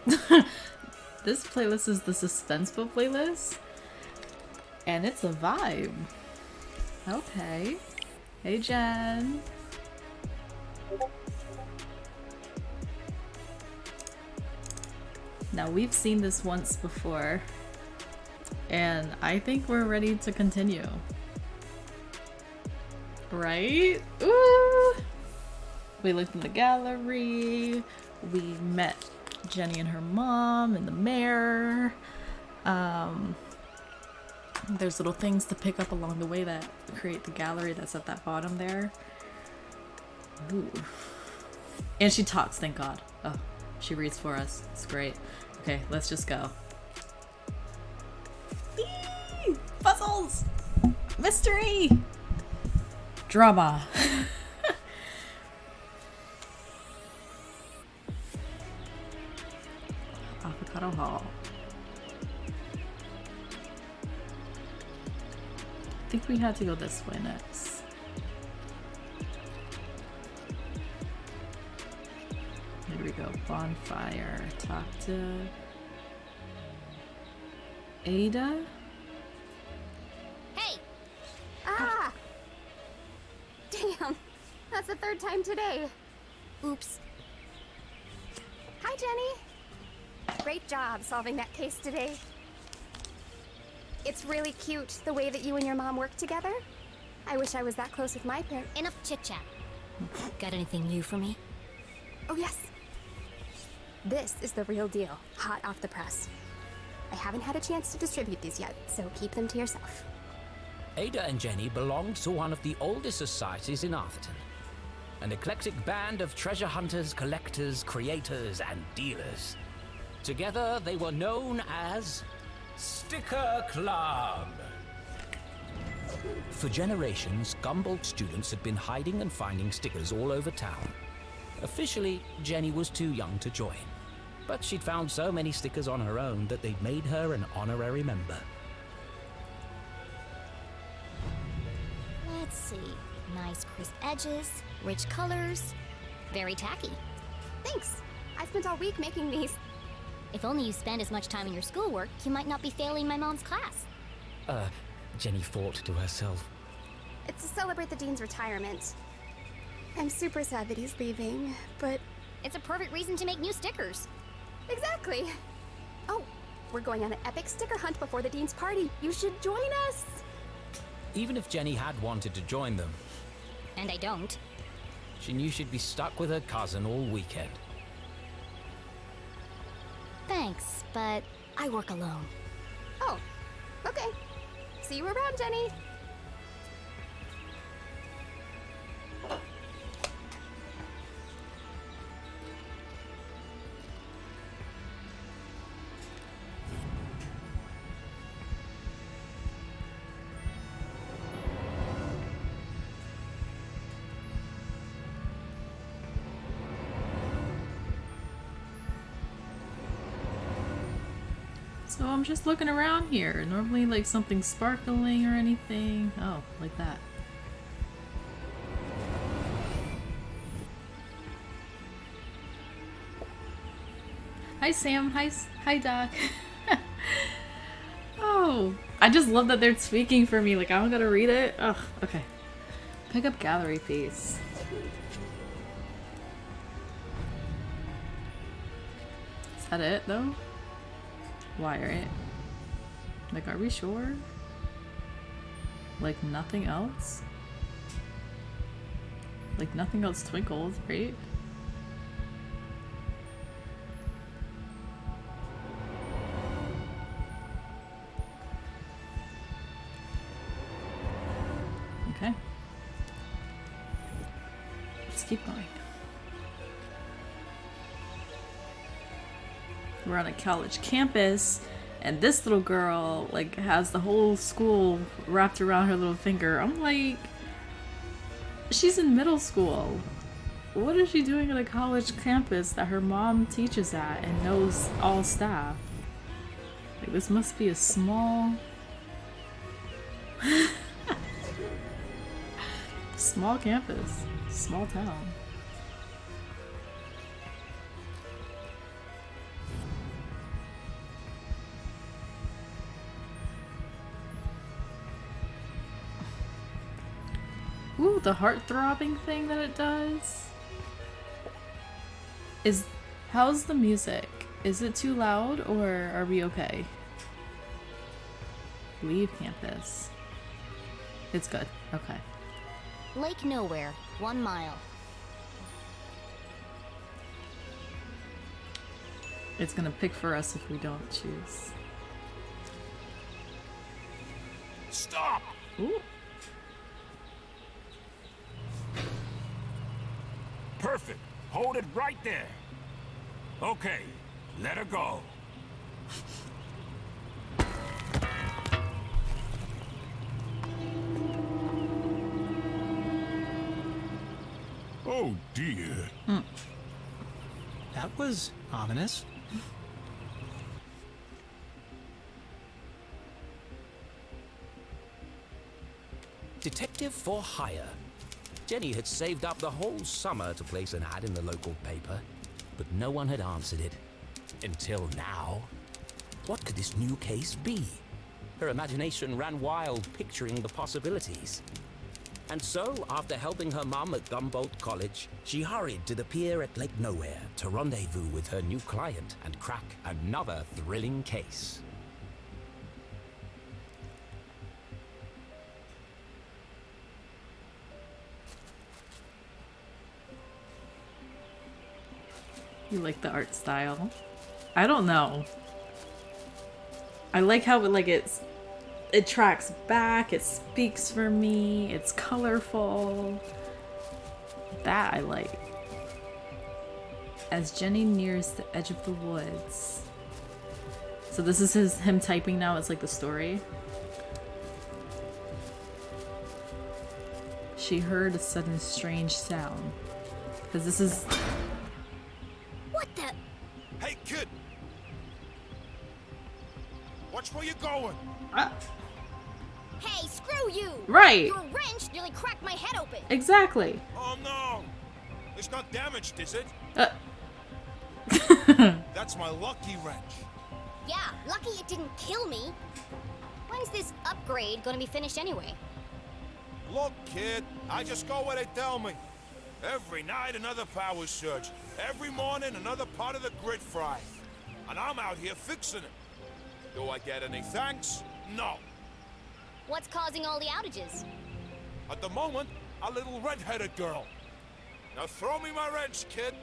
This playlist is the suspenseful playlist, and it's a vibe. Okay. Hey, Jen. Now, we've seen this once before, and I think we're ready to continue. Right? Ooh! We looked in the gallery, we met Jenny and her mom and the mayor. There's little things to pick up along the way that create the gallery that's at that bottom there. Ooh. And she talks, thank God. Oh, she reads for us. It's great. Okay, let's just go. Eee! Puzzles! Mystery! Drama. Avocado Hall. I think we had to go this way next. Here we go. Bonfire. Talk to Ada. Hey! Ah! Damn, that's the third time today. Oops. Hi, Jenny. Great job solving that case today. It's really cute the way that you and your mom work together. I wish I was that close with my parents. Enough chit-chat. Got anything new for me? Oh, yes. This is the real deal, hot off the press. I haven't had a chance to distribute these yet, so keep them to yourself. Ada and Jenny belonged to one of the oldest societies in Arthurton. An eclectic band of treasure hunters, collectors, creators, and dealers. Together, they were known as Sticker Club. For generations, Gumboldt students had been hiding and finding stickers all over town. Officially, Jenny was too young to join, but she'd found so many stickers on her own that they'd made her an honorary member. Let's see. Nice crisp edges, rich colors. Very tacky. Thanks. I spent all week making these. If only you spend as much time in your schoolwork, you might not be failing my mom's class. Jenny thought to herself. It's to celebrate the dean's retirement. I'm super sad that he's leaving, but... It's a perfect reason to make new stickers. Exactly. Oh, we're going on an epic sticker hunt before the dean's party. You should join us. Even if Jenny had wanted to join them, And I don't. she knew she'd be stuck with her cousin all weekend. Thanks, but I work alone. Oh, okay. See you around, Jenny. So I'm just looking around here. Normally like something sparkling or anything. Oh, like that. Hi Sam, hi Doc. Oh, I just love that they're speaking for me. Like I don't gotta read it. Oh, okay. Pick up gallery piece. Is that it though? Wire it. Like, are we sure? Like, nothing else? Like, nothing else twinkles, right? Okay. Let's keep going. We're on a college campus, and this little girl like has the whole school wrapped around her little finger. I'm like, she's in middle school. What is she doing at a college campus that her mom teaches at and knows all staff? Like, this must be a small small campus, small town. the heart-throbbing thing that it does? How's the music? Is it too loud or are we okay? Leave campus. It's good. Okay. Lake Nowhere, 1 mile. It's gonna pick for us if we don't choose. Stop! Ooh. Perfect. Hold it right there. Okay, let her go. Oh dear. That was ominous. Detective for hire. Jenny had saved up the whole summer to place an ad in the local paper, but no one had answered it. Until now. What could this new case be? Her imagination ran wild, picturing the possibilities. And so, after helping her mum at Gumboldt College, she hurried to the pier at Lake Nowhere to rendezvous with her new client and crack another thrilling case. You like the art style? I don't know. I like how it tracks back, it speaks for me, it's colorful. That I like. As Jenny nears the edge of the woods. So this is him typing now, it's like the story. She heard a sudden strange sound. Because this is... What the? Hey, kid! Watch where you're going. Hey, screw you! Right! Your wrench nearly cracked my head open. Exactly. Oh no! It's not damaged, is it? That's my lucky wrench. Yeah, lucky it didn't kill me. When's this upgrade gonna be finished anyway? Look, kid, I just go where they tell me. Every night another power surge. Every morning another part of the grid fry. And I'm out here fixing it. Do I get any thanks? No. What's causing all the outages? At the moment, a little red-headed girl. Now throw me my wrench, kid.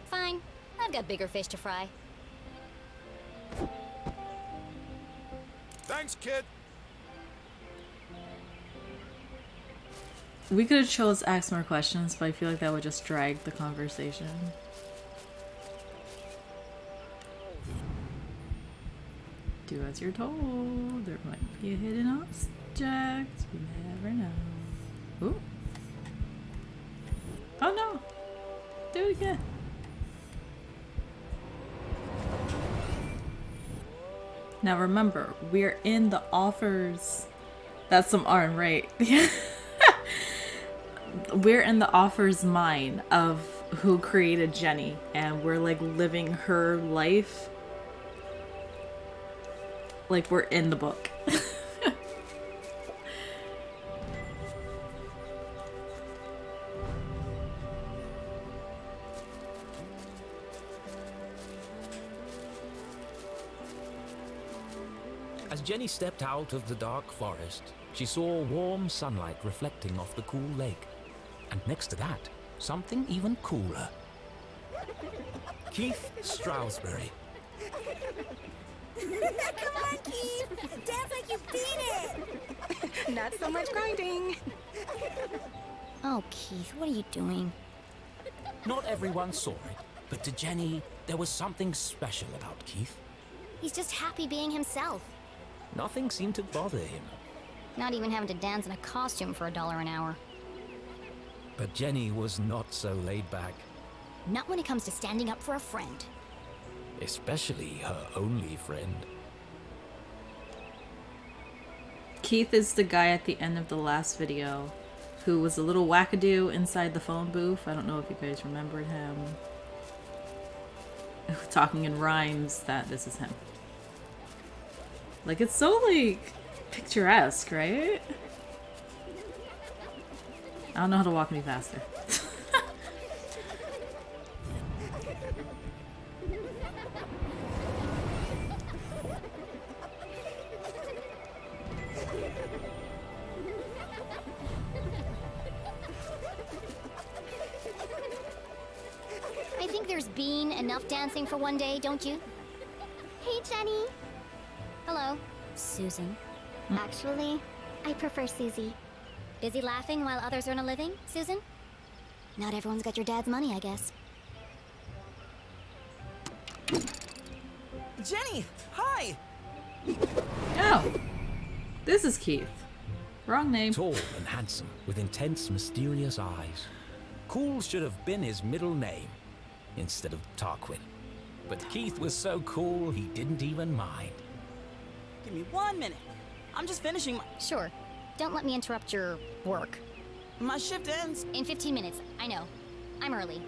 Fine. I've got bigger fish to fry. Thanks, kid. We could have chose ask more questions, but I feel like that would just drag the conversation. Do as you're told. There might be a hidden object. You never know. Ooh. Oh no! Do it again. Now remember, we're in the offers. That's some Arn, right? We're in the author's mind of who created Jenny, and we're like living her life like we're in the book. As Jenny stepped out of the dark forest, she saw warm sunlight reflecting off the cool lake. And next to that, something even cooler. Keith Stroudsbury. Come on, Keith! Dance like you beat it! Not so much grinding. Oh, Keith, what are you doing? Not everyone saw it, but to Jenny, there was something special about Keith. He's just happy being himself. Nothing seemed to bother him. Not even having to dance in a costume for $1 an hour. But Jenny was not so laid back. Not when it comes to standing up for a friend. Especially her only friend. Keith is the guy at the end of the last video who was a little wackadoo inside the phone booth. I don't know if you guys remembered him. Talking in rhymes, that this is him. Like, it's so, like, picturesque, right? I don't know how to walk any faster. I think there's been enough dancing for one day, don't you? Hey, Jenny. Hello. Susan. Actually, I prefer Susie. Busy laughing while others earn a living, Susan? Not everyone's got your dad's money, I guess. Jenny, hi! Oh! This is Keith. Wrong name. Tall and handsome, with intense, mysterious eyes. Cool should have been his middle name, instead of Tarquin. But Keith was so cool, he didn't even mind. Give me 1 minute. I'm just finishing my... Sure. Don't let me interrupt your work. My shift ends. In 15 minutes, I know. I'm early.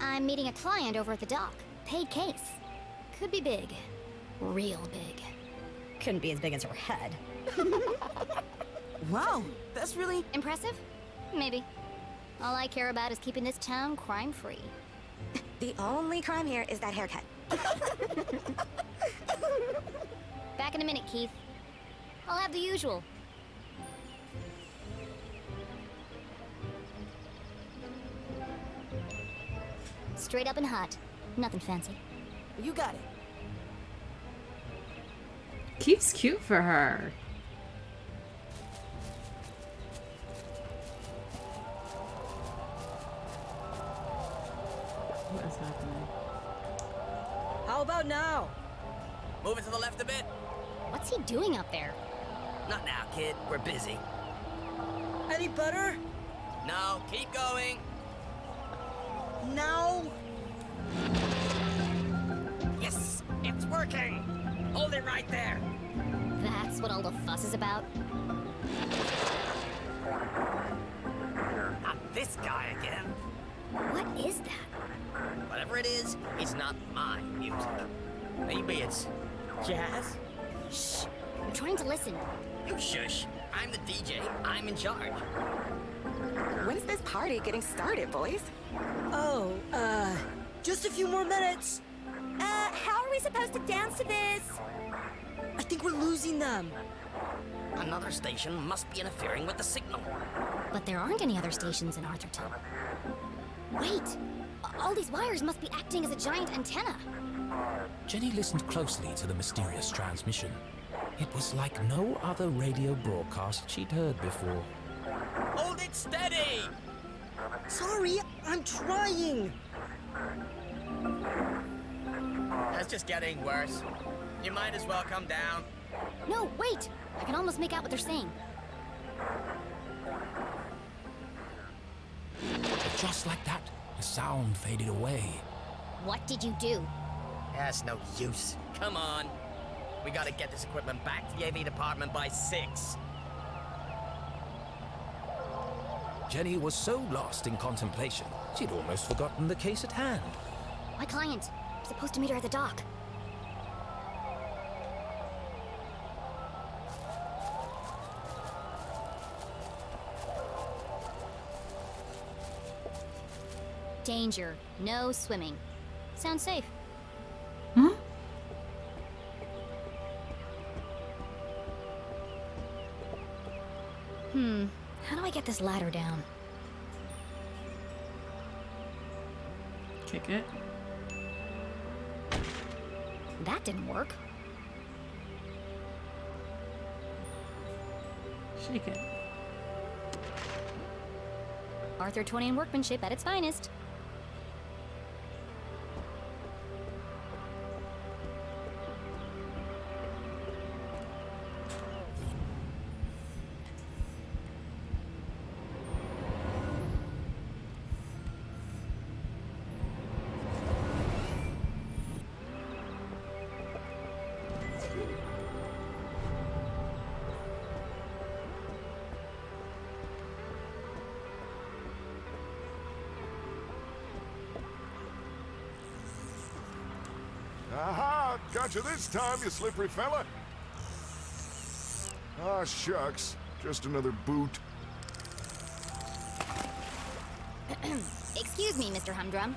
I'm meeting a client over at the dock. Paid case. Could be big. Real big. Couldn't be as big as her head. Wow, that's really... Impressive? Maybe. All I care about is keeping this town crime-free. The only crime here is that haircut. Back in a minute, Keith. I'll have the usual. Straight up and hot. Nothing fancy. You got it. Keith's cute for her. What is happening? How about now? Move it to the left a bit. What's he doing up there? Not now, kid. We're busy. Any better? No, keep going. No. Yes, it's working. Hold it right there. That's what all the fuss is about? Not this guy again. What is that? Whatever it is, it's not my music. Maybe it's jazz? Shh! I'm trying to listen. You shush. I'm the DJ. I'm in charge. When's this party getting started, boys? Oh, just a few more minutes. How are we supposed to dance to this? I think we're losing them. Another station must be interfering with the signal. But there aren't any other stations in Arthurton. Wait! All these wires must be acting as a giant antenna. Jenny listened closely to the mysterious transmission. It was like no other radio broadcast she'd heard before. Hold it steady! Sorry, I'm trying. That's just getting worse. You might as well come down. No, wait! I can almost make out what they're saying. But just like that, the sound faded away. What did you do? That's no use. Come on. We gotta get this equipment back to the AV department by 6. Jenny was so lost in contemplation, she'd almost forgotten the case at hand. My client. I'm supposed to meet her at the dock. Danger. No swimming. Sounds safe. Hmm? How do I get this ladder down? Kick it. That didn't work. Shake it. Arthurtonian workmanship at its finest. Aha! Got you this time, you slippery fella. Ah, shucks. Just another boot. Excuse me, Mr. Humdrum.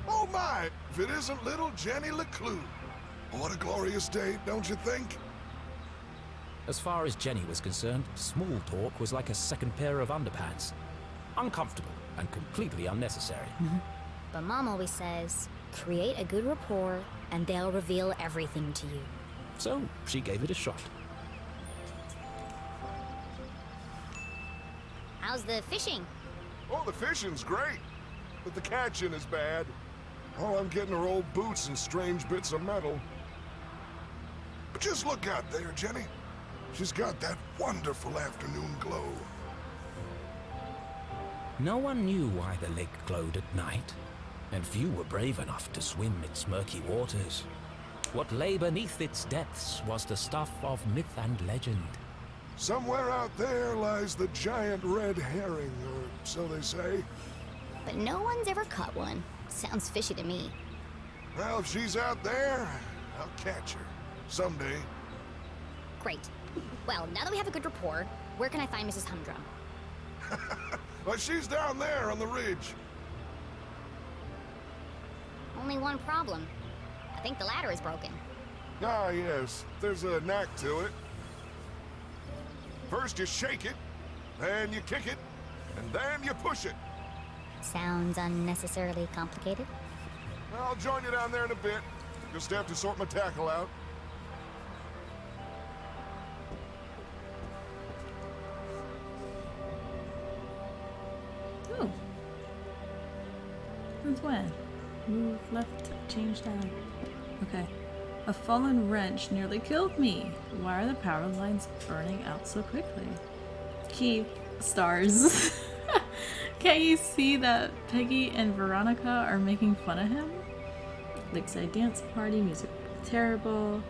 Oh my, if it isn't little Jenny LeClue. What a glorious day, don't you think? As far as Jenny was concerned, small talk was like a second pair of underpants. Uncomfortable and completely unnecessary. But Mom always says, create a good rapport and they'll reveal everything to you. So she gave it a shot. How's the fishing? Oh, the fishing's great, but the catching is bad. All I'm getting are old boots and strange bits of metal. But just look out there, Jenny. She's got that wonderful afternoon glow. No one knew why the lake glowed at night, and few were brave enough to swim its murky waters. What lay beneath its depths was the stuff of myth and legend. Somewhere out there lies the giant red herring, or so they say. But no one's ever caught one. Sounds fishy to me. Well, if she's out there, I'll catch her. Someday. Great. Well, now that we have a good rapport, where can I find Mrs. Humdrum? Well, she's down there on the ridge. Only one problem. I think the ladder is broken. Ah, yes. There's a knack to it. First you shake it, then you kick it, and then you push it. Sounds unnecessarily complicated. I'll join you down there in a bit. Just have to sort my tackle out. Oh. Since when? Move left, change down. Okay. A fallen wrench nearly killed me. Why are the power lines burning out so quickly? Key stars. Can't you see that Peggy and Veronica are making fun of him? Lakeside dance party, music terrible,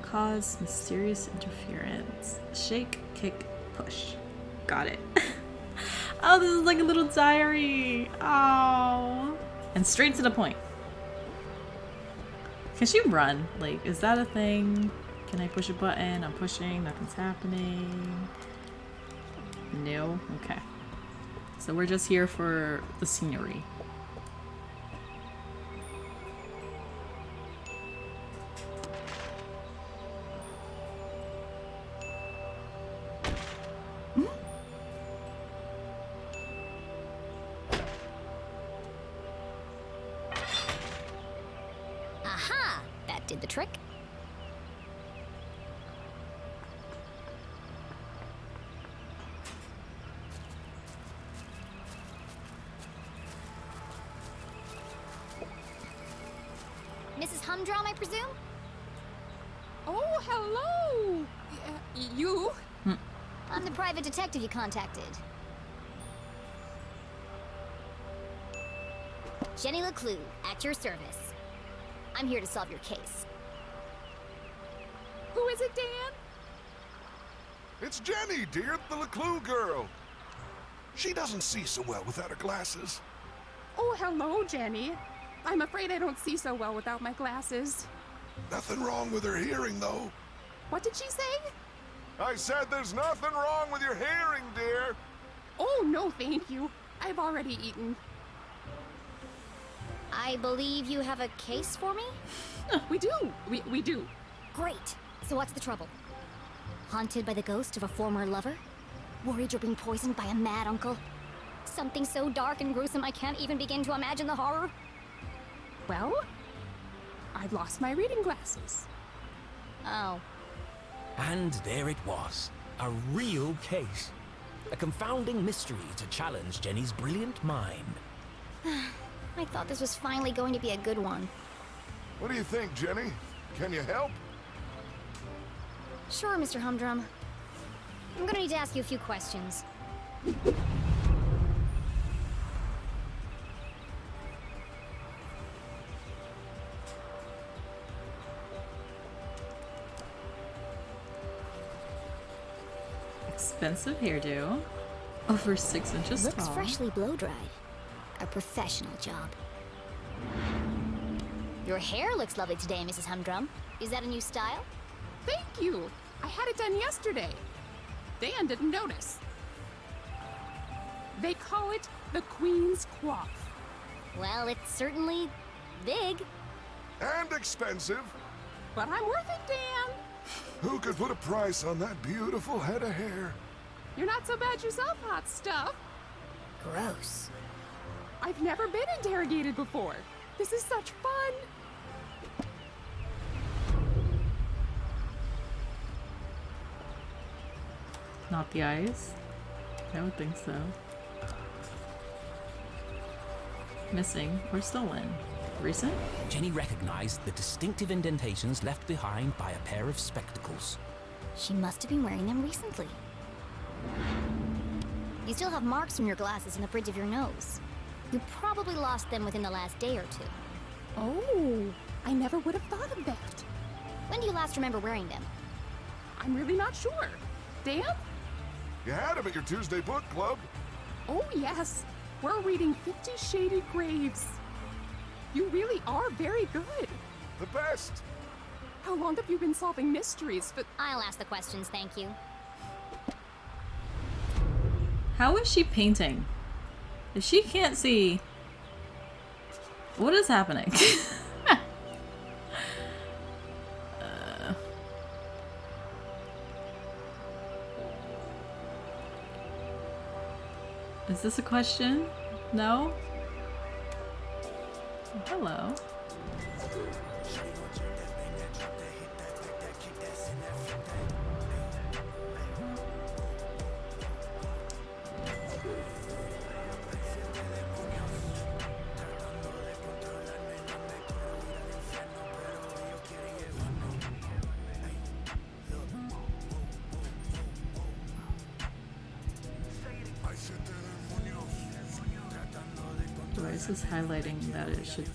cause mysterious interference. Shake, kick, push. Got it. Oh, this is like a little diary. Oh. And straight to the point. Can she run? Like, is that a thing? Can I push a button? I'm pushing, nothing's happening. No? Okay. So we're just here for the scenery. Aha! That did the trick. Mrs. Humdrum, I presume? Oh, hello! You? I'm the private detective you contacted. Jenny LeClue, at your service. I'm here to solve your case. Who is it, Dan? It's Jenny, dear, the LeClue girl. She doesn't see so well without her glasses. Oh, hello, Jenny. I'm afraid I don't see so well without my glasses. Nothing wrong with her hearing, though. What did she say? I said there's nothing wrong with your hearing, dear. Oh, no, thank you. I've already eaten. I believe you have a case for me? We do. We do. Great. So what's the trouble? Haunted by the ghost of a former lover? Worried you're being poisoned by a mad uncle? Something so dark and gruesome I can't even begin to imagine the horror? Well, I've lost my reading glasses. Oh. And there it was, a real case. A confounding mystery to challenge Jenny's brilliant mind. I thought this was finally going to be a good one. What do you think, Jenny? Can you help? Sure, Mr. Humdrum. I'm gonna need to ask you a few questions. Expensive hairdo. Over 6 inches Looks tall. freshly blow-dried. A professional job. Your hair looks lovely today, Mrs. Humdrum. Is that a new style? Thank you. I had it done yesterday. Dan didn't notice. They call it the Queen's Coif. Well, it's certainly big. And expensive. But I'm worth it, Dan. Who could put a price on that beautiful head of hair? You're not so bad yourself, hot stuff. Gross. I've never been interrogated before. This is such fun. Not the eyes? I would think so. Missing or stolen? Recent? Jenny recognized the distinctive indentations left behind by a pair of spectacles. She must have been wearing them recently. You still have marks from your glasses in the bridge of your nose. You probably lost them within the last day or two. Oh, I never would have thought of that. When do you last remember wearing them? I'm really not sure. Dan? You had him at your Tuesday book club. Oh, yes. We're reading 50 Shady Graves. You really are very good. The best. How long have you been solving mysteries? I'll ask the questions, thank you. How is she painting? If she can't see, what is happening? Is this a question? No? Hello. Why is this highlighting that it should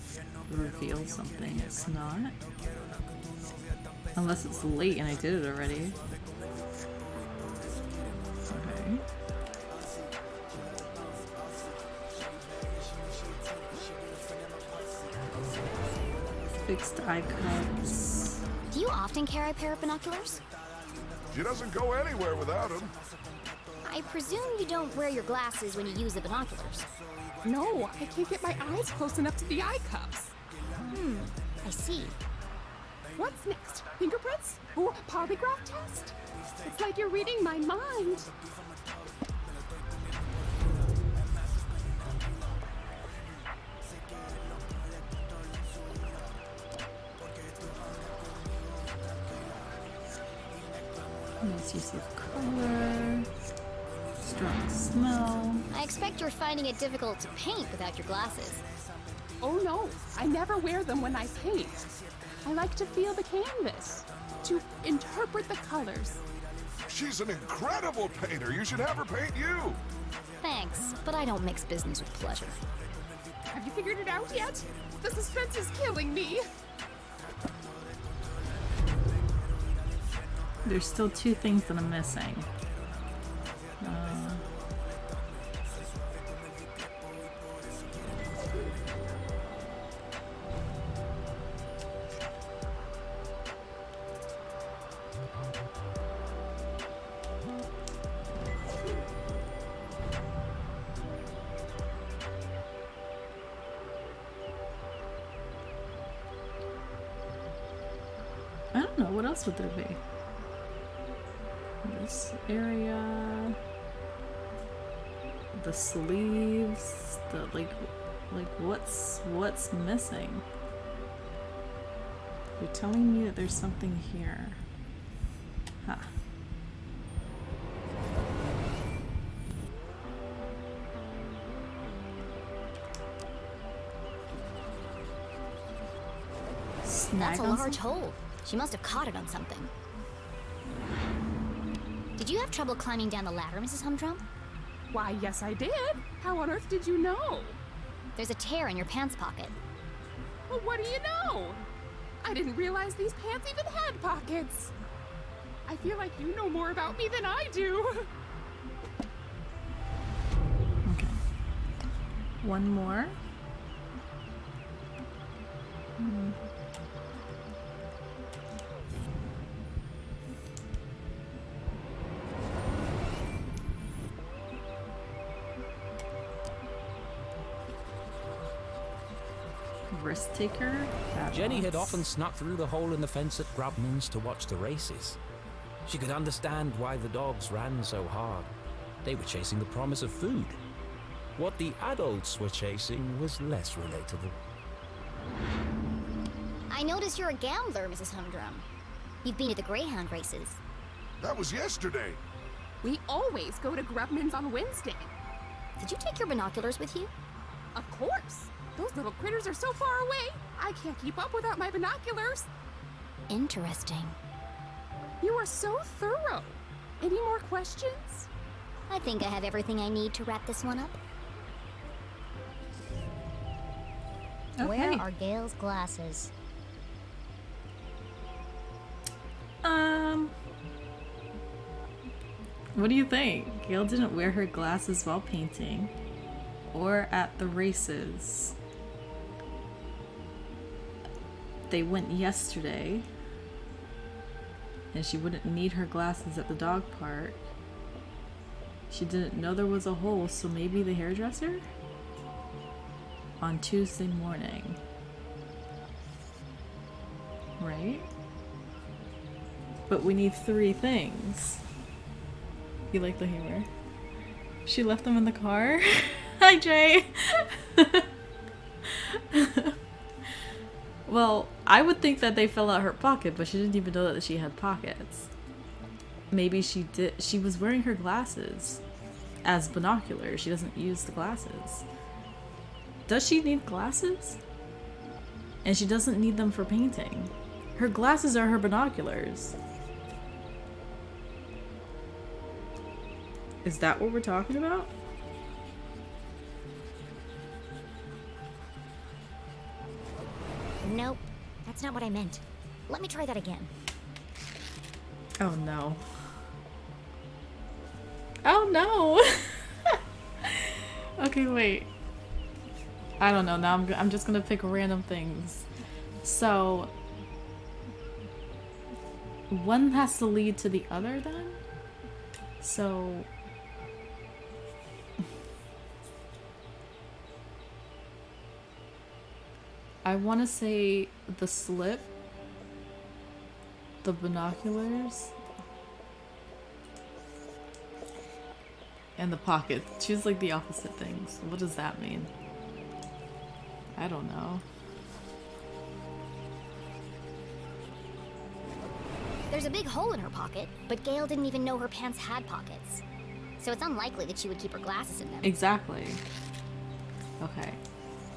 reveal something? It's not. Unless it's late and I did it already. Okay. Fixed eye cups. Do you often carry a pair of binoculars? She doesn't go anywhere without him. I presume you don't wear your glasses when you use the binoculars. No, I can't get my eyes close enough to the eye cups. I see. What's next? Fingerprints? Or polygraph test? It's like you're reading my mind. Nice use of color. Strong smell. I expect you're finding it difficult to paint without your glasses. Oh no, I never wear them when I paint. I like to feel the canvas, to interpret the colors. She's an incredible painter. You should have her paint you. Thanks, but I don't mix business with pleasure. Have you figured it out yet? The suspense is killing me. There's still two things that I'm missing. I don't know, what else would there be? This area, the sleeves, the like what's missing? You're telling me that there's something here. Huh. That's a large hole. She must have caught it on something. Did you have trouble climbing down the ladder, Mrs. Humdrum? Why, yes I did. How on earth did you know? There's a tear in your pants pocket. Well, what do you know? I didn't realize these pants even had pockets. I feel like you know more about me than I do. Okay. One more. Risk taker? Jenny had often snuck through the hole in the fence at Grubman's to watch the races. She could understand why the dogs ran so hard. They were chasing the promise of food. What the adults were chasing was less relatable. I notice you're a gambler, Mrs. Humdrum. You've been to the Greyhound races. That was yesterday. We always go to Grubman's on Wednesday. Did you take your binoculars with you? Of course. Those little critters are so far away. I can't keep up without my binoculars. Interesting. You are so thorough. Any more questions? I think I have everything I need to wrap this one up. Okay. Where are Gail's glasses? What do you think? Gail didn't wear her glasses while painting or at the races. They went yesterday and she wouldn't need her glasses at the dog park. She didn't know there was a hole, so maybe the hairdresser? On Tuesday morning. Right? But we need 3 things. You like the humor? She left them in the car? Hi, Jay! Well, I would think that they fell out her pocket, but she didn't even know that she had pockets. Maybe she did. She was wearing her glasses as binoculars. She doesn't use the glasses. Does she need glasses? And she doesn't need them for painting. Her glasses are her binoculars. Is that what we're talking about? Nope, that's not what I meant. Let me try that again. Oh no. Oh no! Okay, wait. I don't know, now I'm just gonna pick random things. So, one has to lead to the other then? So... I want to say the slip, the binoculars, and the pocket. Choose like the opposite things. What does that mean? I don't know. There's a big hole in her pocket, but Gail didn't even know her pants had pockets. So it's unlikely that she would keep her glasses in them. Exactly. Okay.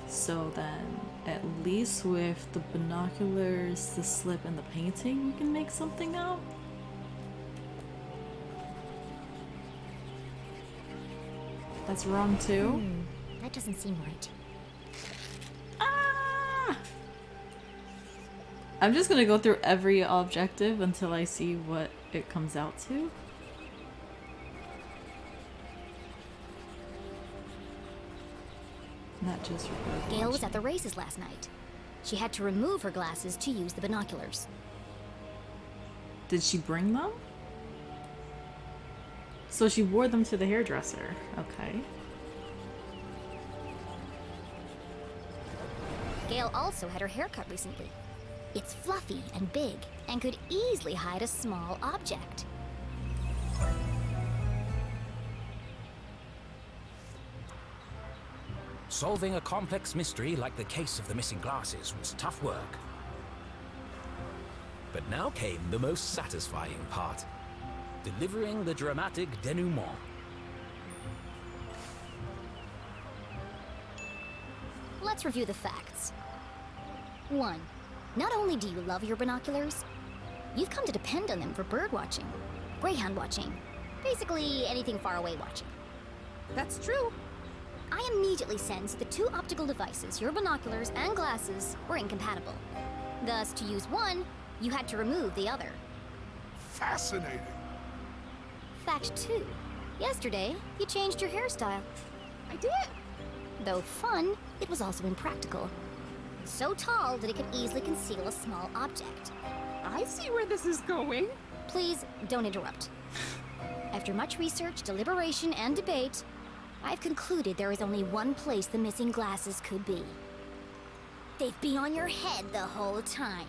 So then, at least with the binoculars, the slip, and the painting, we can make something out? That's wrong too? That doesn't seem right. Ah! I'm just gonna go through every objective until I see what it comes out to. Not just for bird Gail was watching. at the races last night. She had to remove her glasses to use the binoculars. Did she bring them? So she wore them to the hairdresser. Okay. Gail also had her hair cut recently. It's fluffy and big, and could easily hide a small object. Solving a complex mystery like the case of the missing glasses was tough work. But now came the most satisfying part. Delivering the dramatic denouement. Let's review the facts. 1. Not only do you love your binoculars, you've come to depend on them for bird watching, greyhound watching, basically anything far away watching. That's true. I immediately sensed the 2 optical devices, your binoculars and glasses, were incompatible. Thus, to use one, you had to remove the other. Fascinating. Fact 2. Yesterday, you changed your hairstyle. I did. Though fun, it was also impractical. So tall that it could easily conceal a small object. I see where this is going. Please, don't interrupt. After much research, deliberation, and debate, I've concluded there is only one place the missing glasses could be. They'd be on your head the whole time.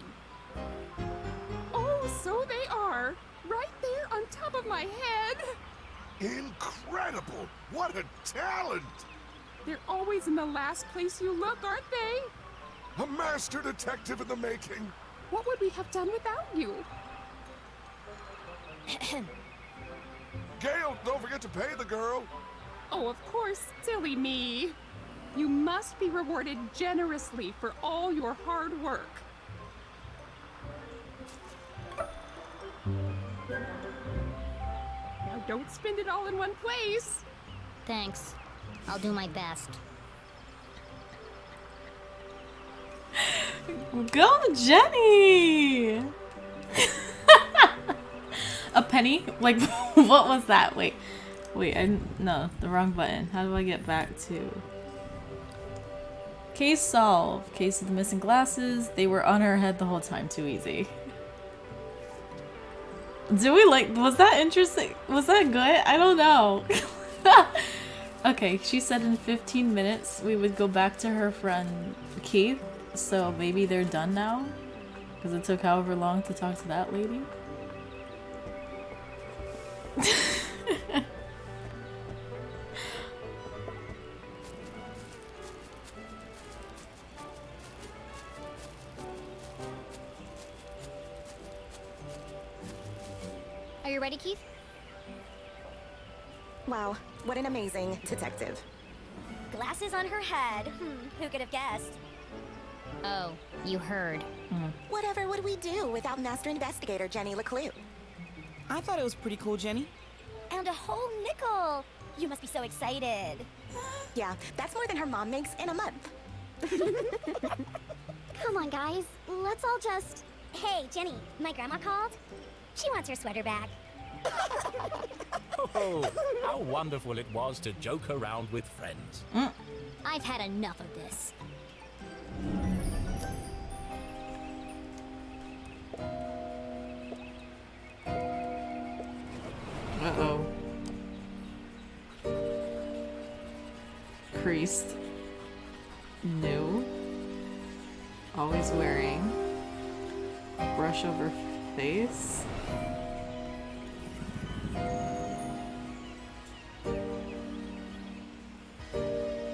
Oh, so they are. Right there on top of my head. Incredible! What a talent! They're always in the last place you look, aren't they? A master detective in the making. What would we have done without you? Gale, don't forget to pay the girl. Oh, of course, silly me. You must be rewarded generously for all your hard work. Now don't spend it all in one place. Thanks. I'll do my best. Go, Jenny! A penny? Like, what was that? Wait, no, the wrong button. How do I get back to... Case solved. Case of the missing glasses. They were on her head the whole time. Too easy. Do we like... Was that interesting? Was that good? I don't know. Okay, she said in 15 minutes we would go back to her friend Keith. So maybe they're done now? Because it took however long to talk to that lady? Are you ready, Keith? Wow, what an amazing detective. Glasses on her head. Who could have guessed? Oh, you heard. Whatever would we do without Master Investigator Jenny LeClue? I thought it was pretty cool, Jenny. And a whole nickel. You must be so excited. Yeah, that's more than her mom makes in a month. Come on, guys. Let's all just... Hey, Jenny, my grandma called. She wants her sweater back. Oh, how wonderful it was to joke around with friends. I've had enough of this. Uh-oh. Creased. New. Always wearing. Brush over face.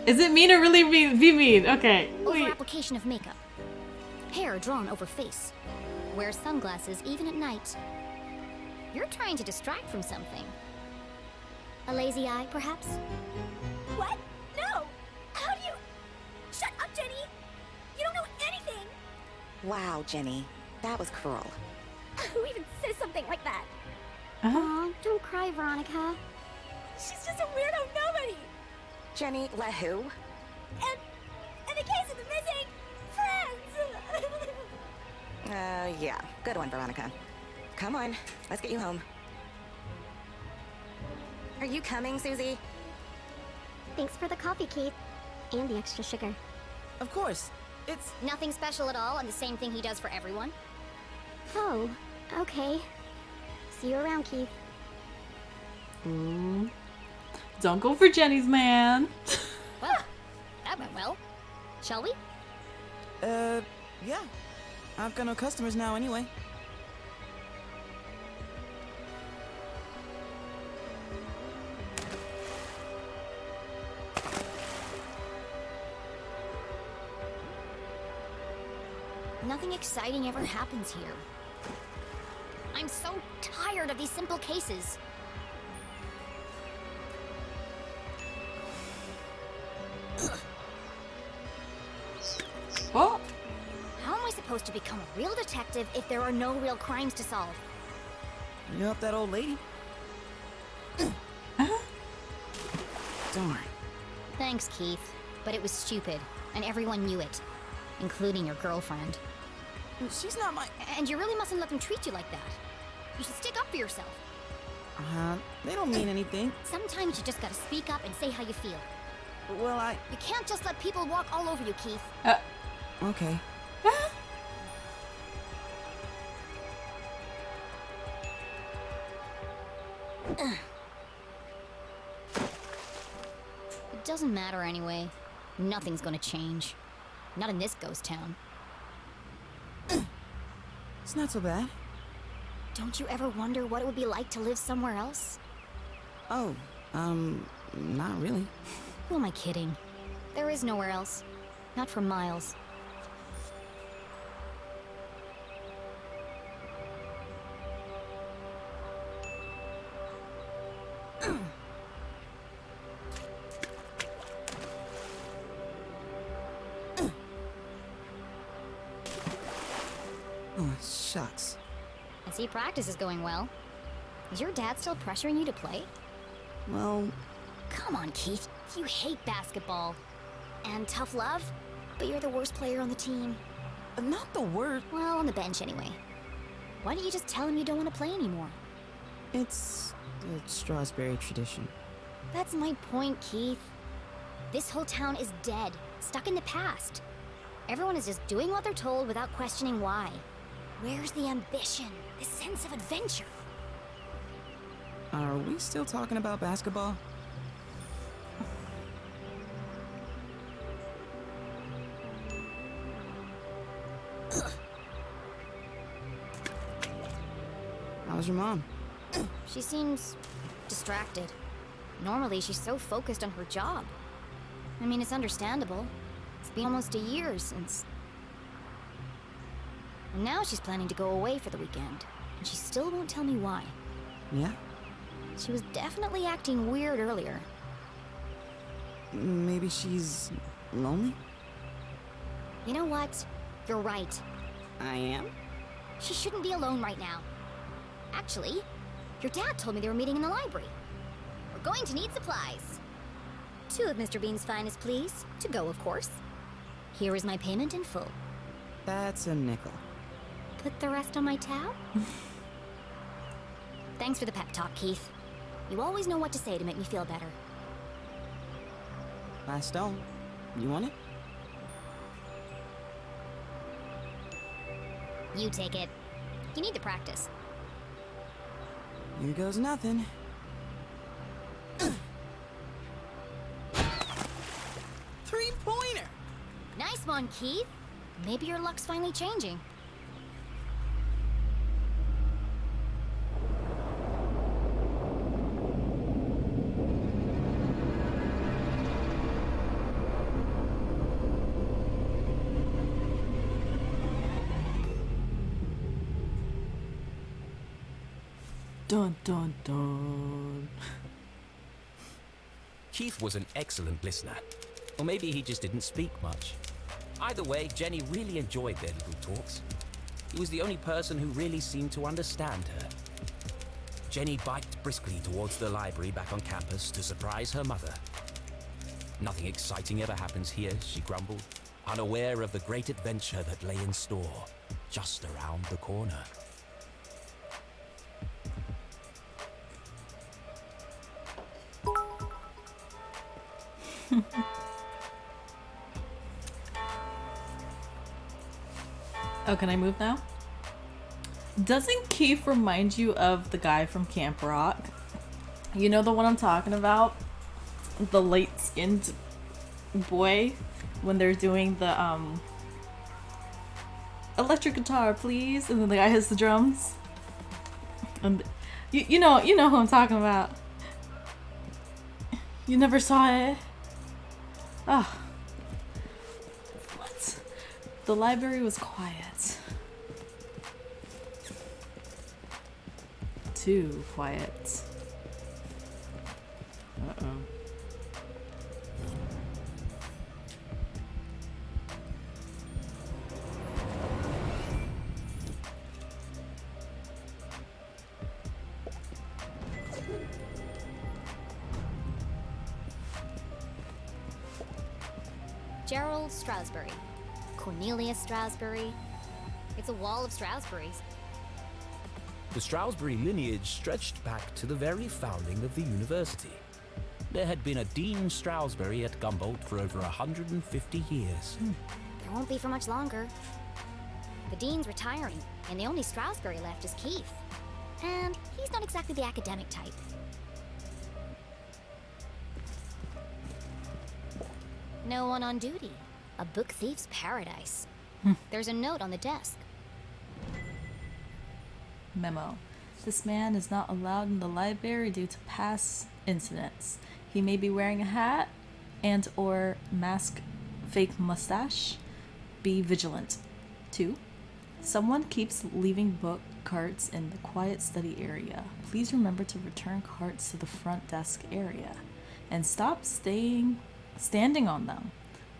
Is it mean or really be mean? Okay. Over application of makeup. Hair drawn over face. Wear sunglasses even at night. You're trying to distract from something. A lazy eye, perhaps? What? No! How do you... Shut up, Jenny! You don't know anything! Wow, Jenny. That was cruel. Who even says something like that? Aw, don't cry, Veronica. She's just a weirdo nobody! Jenny, let who? And the case of the missing friends! Yeah. Good one, Veronica. Come on, let's get you home. Are you coming, Susie? Thanks for the coffee, Keith. And the extra sugar. Of course. It's... Nothing special at all, and the same thing he does for everyone. Oh, okay. See you around, Keith. Ooh. Don't go for Jenny's man. Well, that went well. Shall we? Yeah. I've got no customers now anyway. Nothing exciting ever happens here. I'm so tired of these simple cases. What? How am I supposed to become a real detective if there are no real crimes to solve? You help that old lady? Darn. Thanks, Keith. But it was stupid, and everyone knew it. Including your girlfriend. She's not my... And you really mustn't let them treat you like that. You should stick up for yourself. They don't mean anything. Sometimes you just gotta speak up and say how you feel. Well, You can't just let people walk all over you, Keith. Okay. It doesn't matter anyway. Nothing's gonna change. Not in this ghost town. It's not so bad. Don't you ever wonder what it would be like to live somewhere else? Oh, not really. Who am I kidding? There is nowhere else. Not for miles. Oh, shucks. I see practice is going well. Is your dad still pressuring you to play? Well, Come on, Keith. You hate basketball. And tough love? But you're the worst player on the team. not the word. Well, on the bench anyway. Why don't you just tell him you don't want to play anymore? It's a Strawberry tradition. That's my point, Keith. This whole town is dead, stuck in the past. Everyone is just doing what they're told without questioning why. Where's the ambition, the sense of adventure? Are we still talking about basketball? How's your mom? She seems distracted. Normally, she's so focused on her job. I mean, it's understandable. It's been almost a year since... And now she's planning to go away for the weekend. And she still won't tell me why. Yeah? She was definitely acting weird earlier. Maybe she's lonely? You know what? You're right. I am? She shouldn't be alone right now. Actually, your dad told me they were meeting in the library. We're going to need supplies. 2 of Mr. Bean's finest, please. To go, of course. Here is my payment in full. That's a nickel. Put the rest on my tab? Thanks for the pep talk, Keith. You always know what to say to make me feel better. Last stone. You want it? You take it. You need to practice. Here goes nothing. Three-pointer! Nice one, Keith. Maybe your luck's finally changing. Dun dun dun. Keith was an excellent listener. Or maybe he just didn't speak much. Either way, Jenny really enjoyed their little talks. He was the only person who really seemed to understand her. Jenny biked briskly towards the library back on campus to surprise her mother. Nothing exciting ever happens here, she grumbled, unaware of the great adventure that lay in store just around the corner. Oh, can I move now? Doesn't Keith remind you of the guy from Camp Rock? You know the one I'm talking about? The light-skinned boy when they're doing the electric guitar, please, and then the guy hits the drums. And you know who I'm talking about. You never saw it? Oh. What? The library was quiet. Too quiet. Uh-oh. Gerald Stroudsbury. Cornelius Stroudsbury. It's a wall of Stroudsburys. The Stroudsbury lineage stretched back to the very founding of the university. There had been a Dean Stroudsbury at Gumboldt for over 150 years. There won't be for much longer. The dean's retiring, and the only Stroudsbury left is Keith. And he's not exactly the academic type. No one on duty. A book thief's paradise. There's a note on the desk. Memo. This man is not allowed in the library due to past incidents. He may be wearing a hat and or mask, fake mustache. Be vigilant. 2. Someone keeps leaving book carts in the quiet study area. Please remember to return carts to the front desk area. And stop standing on them.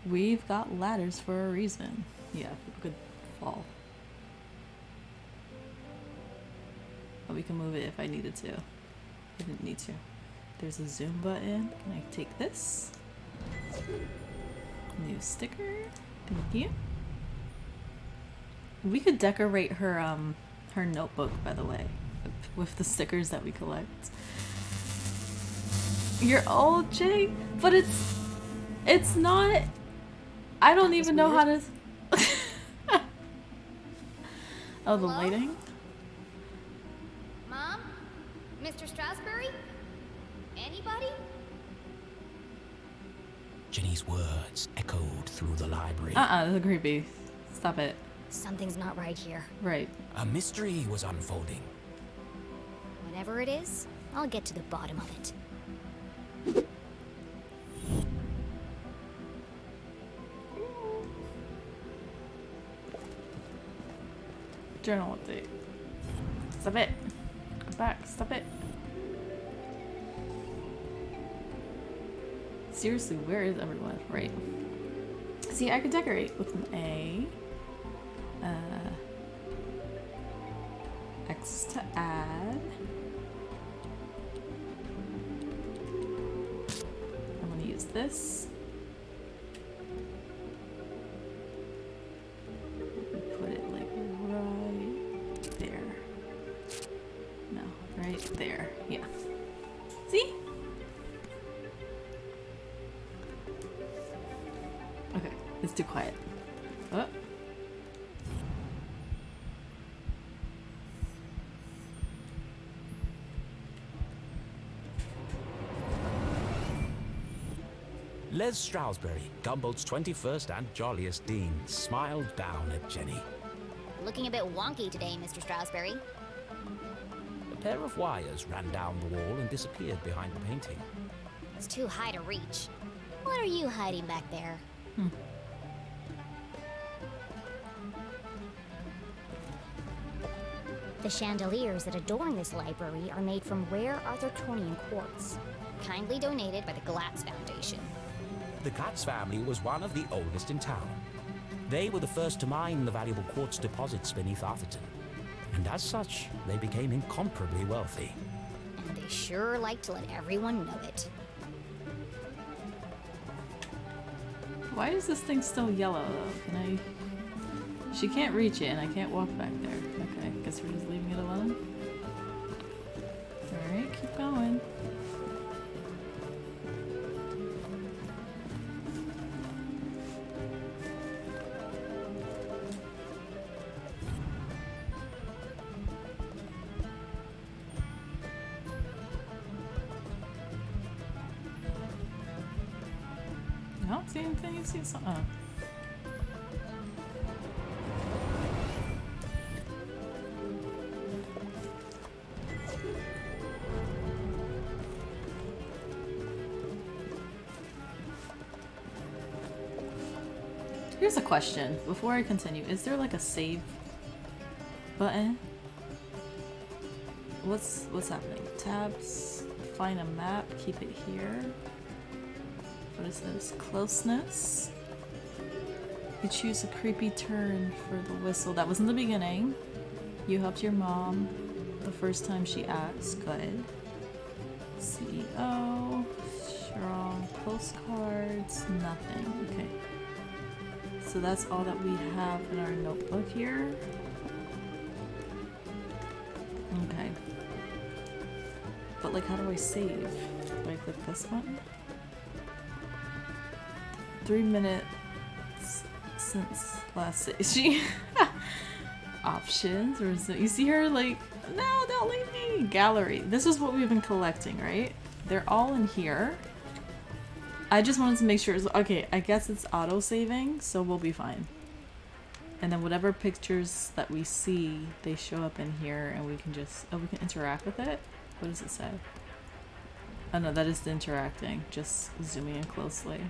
We've got ladders for a reason. Yeah, people could fall. But we can move it if I needed to. I didn't need to. There's a zoom button. Can I take this? New sticker. Thank you. We could decorate her her notebook, by the way, with the stickers that we collect. You're old, Jay, but it's not. I don't even know how to. Oh, the lighting. Mom? Mr. Strasberry? Anybody? Jenny's words echoed through the library. This is creepy. Stop it. Something's not right here. Right. A mystery was unfolding. Whatever it is, I'll get to the bottom of it. Journal update. Stop it. Go back. Stop it. Seriously, where is everyone? Right. See, I could decorate with an A. X to add. I'm gonna use this. Put it like right there. No, right there. Yeah. See? Okay, it's too quiet. Oh. Les Stroudsbury, Gumbold's 21st and jolliest dean, smiled down at Jenny. Looking a bit wonky today, Mr. Strasberry. A pair of wires ran down the wall and disappeared behind the painting. It's too high to reach. What are you hiding back there? The chandeliers that adorn this library are made from rare Arthurtonian quartz, kindly donated by the Glatz Foundation. The Glatz family was one of the oldest in town. They were the first to mine the valuable quartz deposits beneath Arthurton, and as such, they became incomparably wealthy. And they sure like to let everyone know it. Why is this thing still yellow though? Can I? She can't reach it and I can't walk back there. Okay, guess we're just leaving it alone. Alright, keep going. I don't see anything. You see something? Oh. Here's a question before I continue. Is there like a save button? What's happening? Tabs, find a map, keep it here. What is this? Closeness. You choose a creepy turn for the whistle. That was in the beginning. You helped your mom the first time she asked. Good. CEO. Strong. Postcards. Nothing. Okay. So that's all that we have in our notebook here. Okay. But like, how do I save? Do I click this button? 3 minutes since last she options, or is it, you see her like, no, don't leave me. Gallery. This is what we've been collecting, right? They're all in here. I just wanted to make sure. Okay, I guess it's auto-saving, so we'll be fine. And then whatever pictures that we see, they show up in here, and we can just... Oh, we can interact with it? What does it say? Oh no, that is the interacting. Just zooming in closely.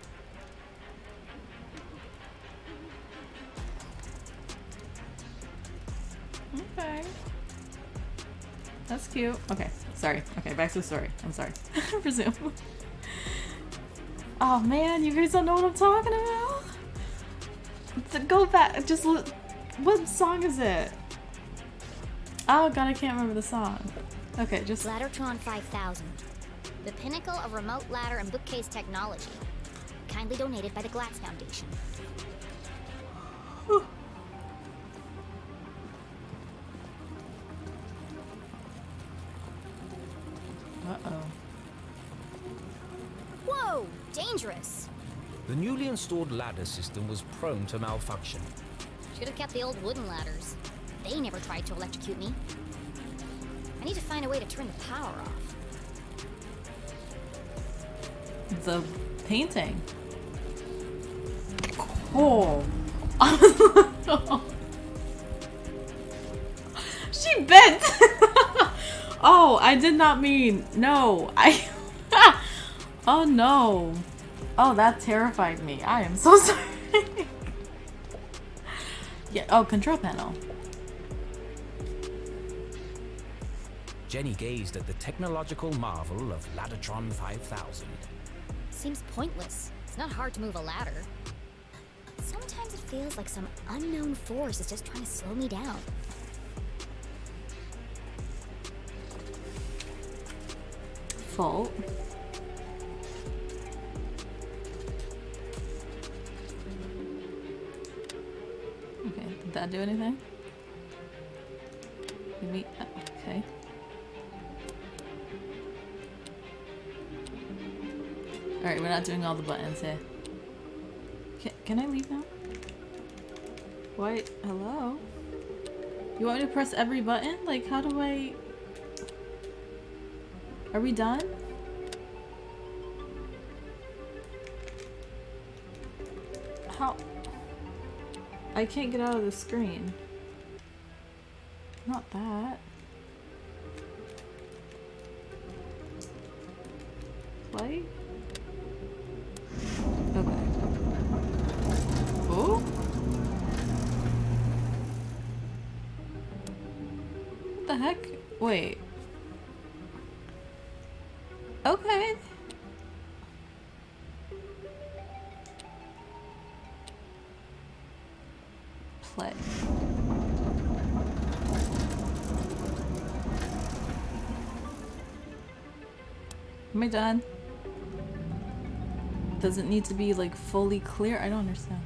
Okay. That's cute. Okay, sorry. Okay, back to the story. I'm sorry. Resume. Oh man, you guys don't know what I'm talking about? Go back. Just look. What song is it? Oh god, I can't remember the song. Okay, just... Laddertron 5000. The pinnacle of remote ladder and bookcase technology. Kindly donated by the Glatz Foundation. Uh-oh. Whoa! Dangerous! The newly installed ladder system was prone to malfunction. Should have kept the old wooden ladders. They never tried to electrocute me. I need to find a way to turn the power off. The painting. Oh. She bent. Oh, I did not mean. No, I. Oh no. Oh, that terrified me. I am so sorry. Yeah. Oh, control panel. Jenny gazed at the technological marvel of Laddertron 5000. Seems pointless. It's not hard to move a ladder. Sometimes it feels like some unknown force is just trying to slow me down. Full. Okay, did that do anything? Maybe. Okay. Alright, we're not doing all the buttons here. Can I leave now? Why? Hello? You want me to press every button? Like, how do I... Are we done? How? I can't get out of the screen. Not that. Play? Okay. Oh? What the heck? Wait. Okay. Play. Am I done? Does it need to be like fully clear? I don't understand.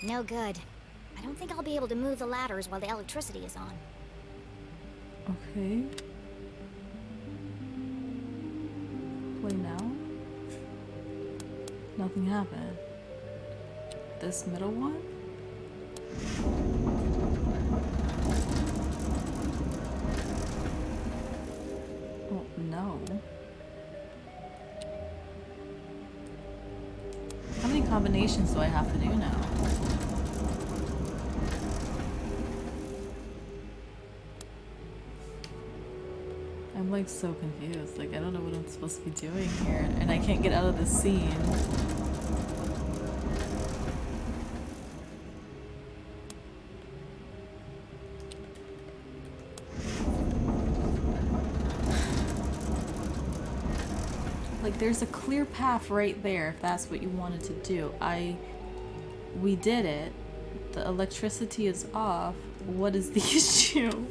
No good. I don't think I'll be able to move the ladders while the electricity is on. Okay. Play now. Nothing happened. This middle one? Oh, no. How many combinations do I have to do now? I'm like so confused. Like, I don't know what I'm supposed to be doing here, and I can't get out of the scene. Like, there's a clear path right there if that's what you wanted to do. We did it. The electricity is off. What is the issue?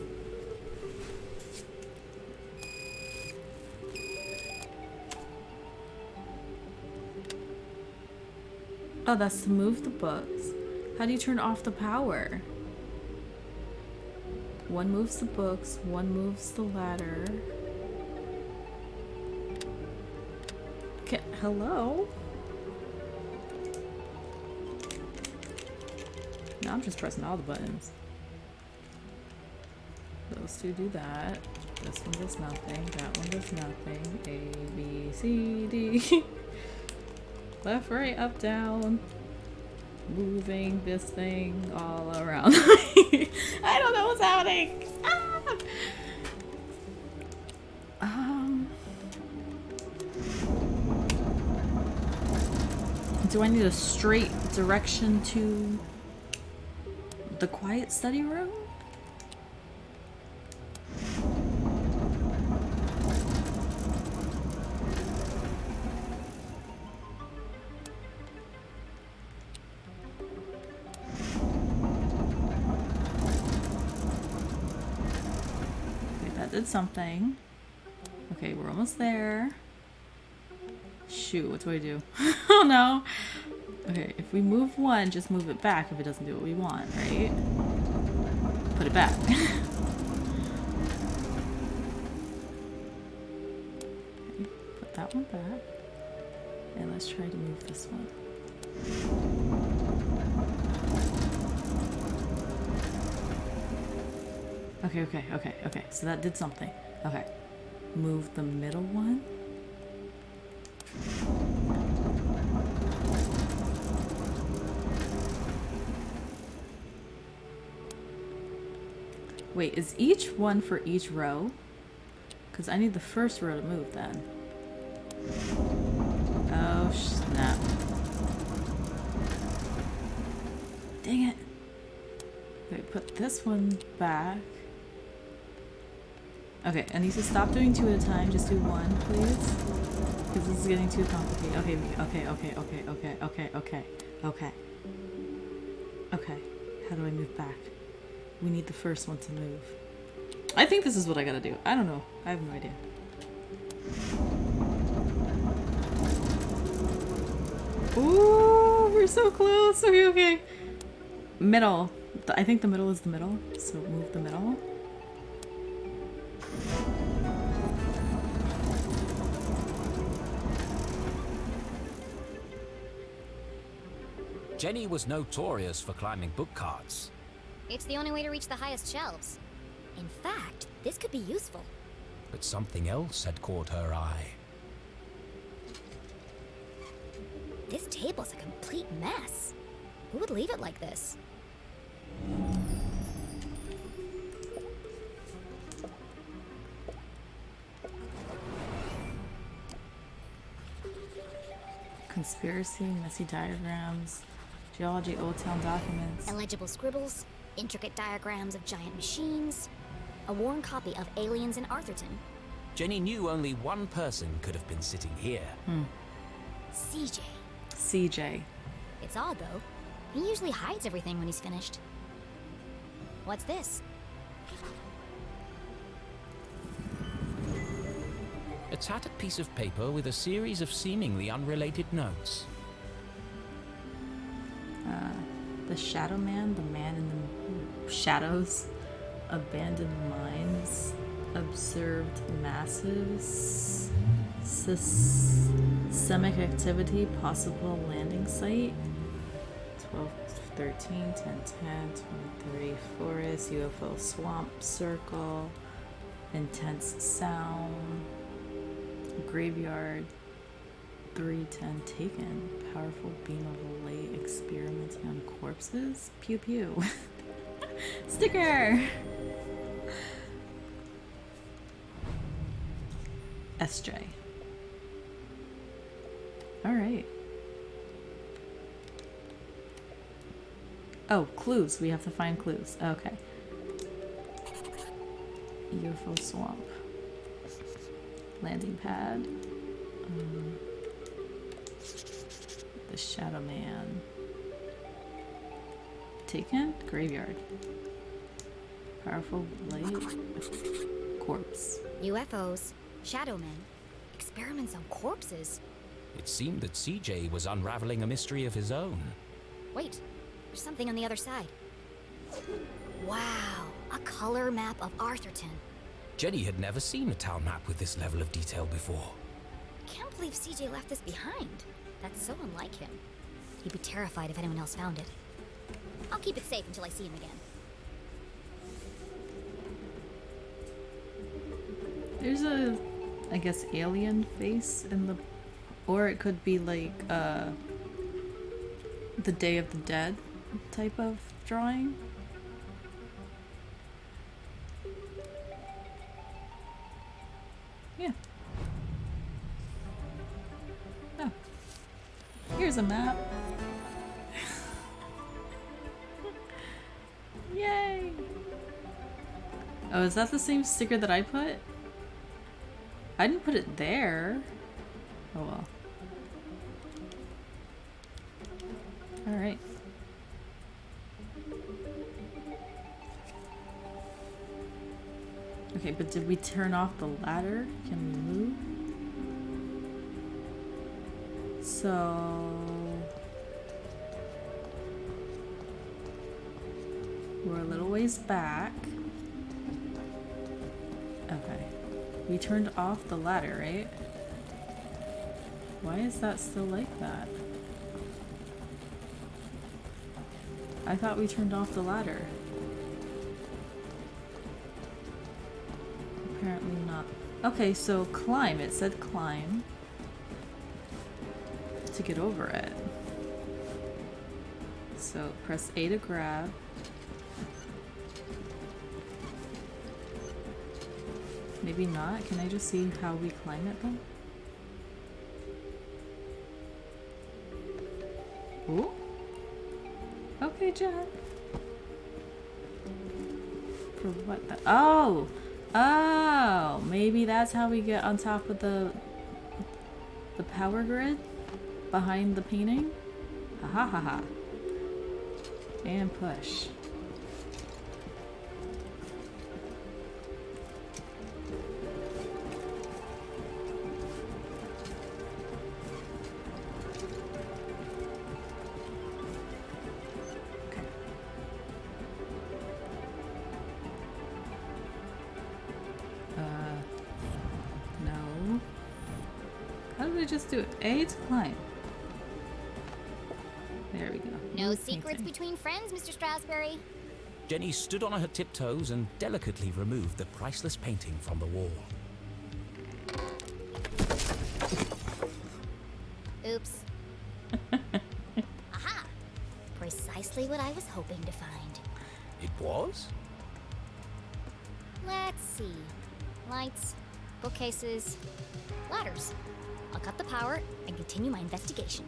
Oh, that's to move the books. How do you turn off the power? One moves the books, one moves the ladder. Okay, hello? No, I'm just pressing all the buttons. Ugh. those two do that. This one does nothing. That one does nothing. A, B, C, D. Left, right, up, down. Moving this thing all around. I don't know what's happening. Ah! Do I need a straight direction to the quiet study room? Did something. Okay, we're almost there. Shoot, what do I do? Oh no. Okay, if we move one, just move it back if it doesn't do what we want, right? Put it back. Okay, put that one back. And let's try to move this one. Okay. So that did something. Okay. Move the middle one. Wait, is each one for each row? Because I need the first row to move then. Oh, snap. Dang it. Okay, put this one back. Okay, Anissa, stop doing two at a time. Just do one, please. Because this is getting too complicated. Okay. How do I move back? We need the first one to move. I think this is what I gotta do. I don't know. I have no idea. Ooh, we're so close. Okay. Middle. I think the middle is the middle. So move the middle. Jenny was notorious for climbing book carts. It's the only way to reach the highest shelves. In fact, this could be useful. But something else had caught her eye. This table's a complete mess. Who would leave it like this? Conspiracy, messy diagrams, geology, old town documents. Illegible scribbles, intricate diagrams of giant machines, a worn copy of Aliens in Arthurton. Jenny knew only one person could have been sitting here. CJ. CJ. It's odd, though. He usually hides everything when he's finished. What's this? A tattered piece of paper with a series of seemingly unrelated notes. The Shadow Man, the man in the shadows, abandoned mines, observed massive seismic activity, possible landing site, 12, 13, 10, 10, 23, forest, UFO swamp circle, intense sound, graveyard, 310 taken, powerful beam of light experimenting on corpses, pew pew. Sticker! SJ. Alright. Oh, clues. We have to find clues. Okay. UFO swamp. Landing pad. The Shadow Man. Taken? Graveyard. Powerful light. Corpse. UFOs, shadow men, experiments on corpses. It seemed that CJ was unraveling a mystery of his own. Wait, there's something on the other side. Wow, a color map of Arthurton. Jenny had never seen a town map with this level of detail before. Can't believe CJ left this behind. That's so unlike him. He'd be terrified if anyone else found it. I'll keep it safe until I see him again. There's a, I guess, alien face in the, or it could be like the Day of the Dead type of drawing. Yeah. Oh. Here's a map. Yay! Oh, is that the same sticker that I put? I didn't put it there. Oh well. Alright. Okay, but did we turn off the ladder? Can we move? So... we're a little ways back. Okay. We turned off the ladder, right? Why is that still like that? I thought we turned off the ladder. Apparently not. Okay, so climb. It said climb. To get over it. So press A to grab. Maybe not. Can I just see how we climb it then? Ooh. Okay, Jen. For what the— oh! Oh! Maybe that's how we get on top of the power grid? Behind the painting? Ha ha ha ha. And push. No. How did I just do it? A to climb. There we go. No secrets between friends, Mr. Strasberry. Jenny stood on her tiptoes and delicately removed the priceless painting from the wall. Oops. Aha! Precisely what I was hoping to find. It was? Let's see. Lights, bookcases, ladders. I'll cut the power and continue my investigation.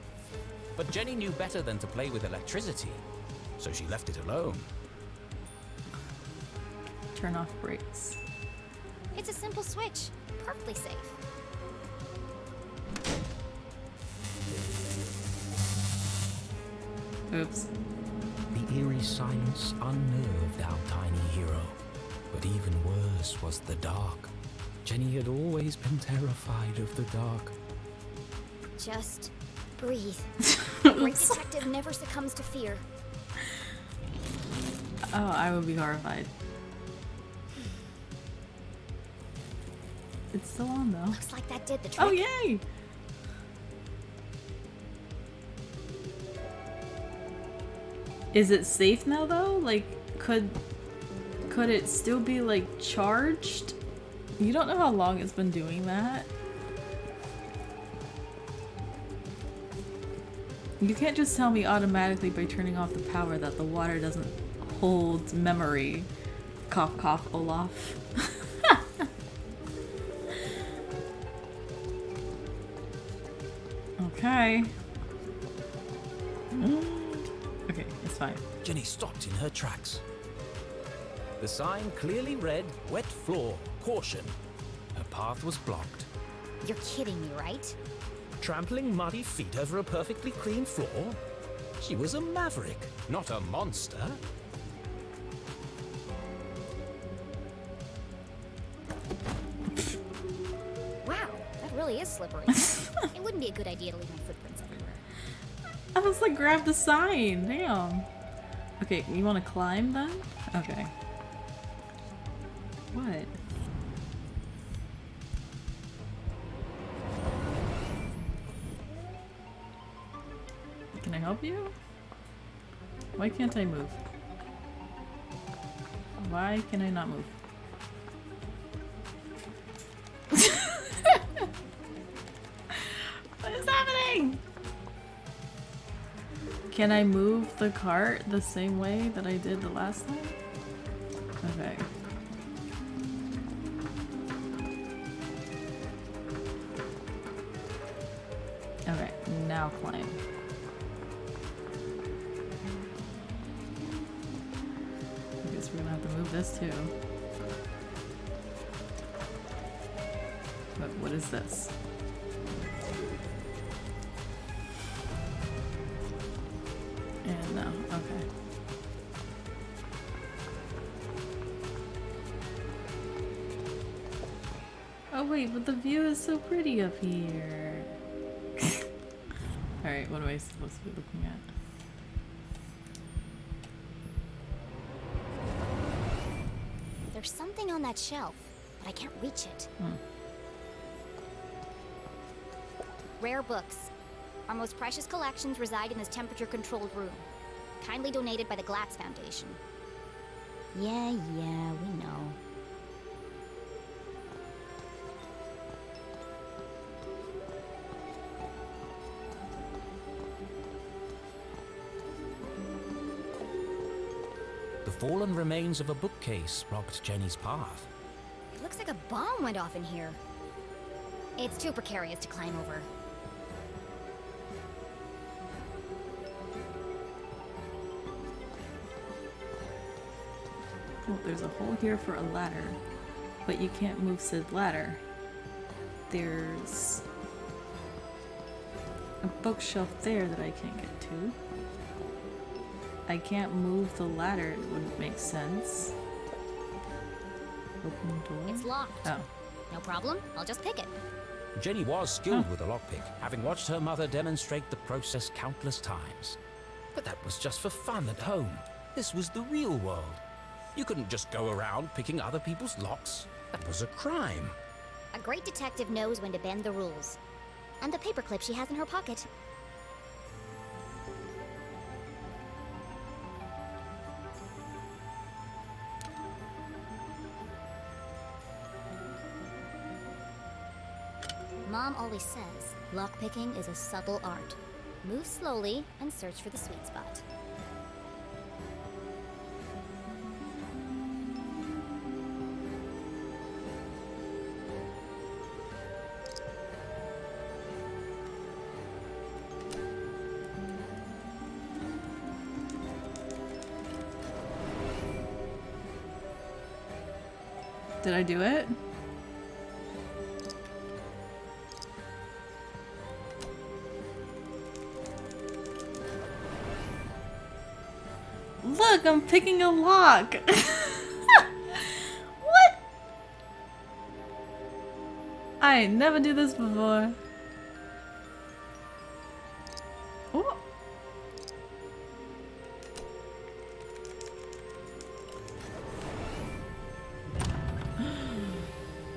But Jenny knew better than to play with electricity, so she left it alone. Turn off brakes. It's a simple switch. Perfectly safe. Oops. The eerie silence unnerved our tiny hero. But even worse was the dark. Jenny had always been terrified of the dark. Just breathe. The great detective never succumbs to fear. Oh, I would be horrified. It's still on though. Looks like that did the trick. Oh, yay! Is it safe now though? Like, could it still be like charged? You don't know how long it's been doing that. You can't just tell me automatically by turning off the power that the water doesn't hold memory. Cough cough Olaf. Okay. Okay, it's fine. Jenny stopped in her tracks. The sign clearly read, "Wet floor, caution." Her path was blocked. You're kidding me, right? Trampling muddy feet over a perfectly clean floor? She was a maverick, not a monster. Wow, that really is slippery. It wouldn't be a good idea to leave my footprints everywhere. I was like, grab the sign. Damn. Okay, you want to climb then? Okay. What? Can I help you? Why can't I move? Why can I not move? What is happening? Can I move the cart the same way that I did the last time? Okay. Okay, now climb. I guess we're gonna have to move this too. But what is this? And no, okay. Oh wait, but the view is so pretty up here. Alright, what am I supposed to be looking at? There's something on that shelf, but I can't reach it. Rare books. Our most precious collections reside in this temperature-controlled room. Kindly donated by the Glatz Foundation. Yeah, we know. The fallen remains of a bookcase blocked Jenny's path. It looks like a bomb went off in here. It's too precarious to climb over. Oh, there's a hole here for a ladder, but you can't move said ladder. There's a bookshelf there that I can't get to. I can't move the ladder, it wouldn't make sense. Open the door. It's locked. Oh. No problem, I'll just pick it. Jenny was skilled with a lockpick, having watched her mother demonstrate the process countless times. But that was just for fun at home. This was the real world. You couldn't just go around picking other people's locks. That was a crime. A great detective knows when to bend the rules. And the paperclip she has in her pocket. Mom always says, lockpicking is a subtle art. Move slowly and search for the sweet spot. Did I do it? Look, I'm picking a lock. What? I ain't never do this before. Oh.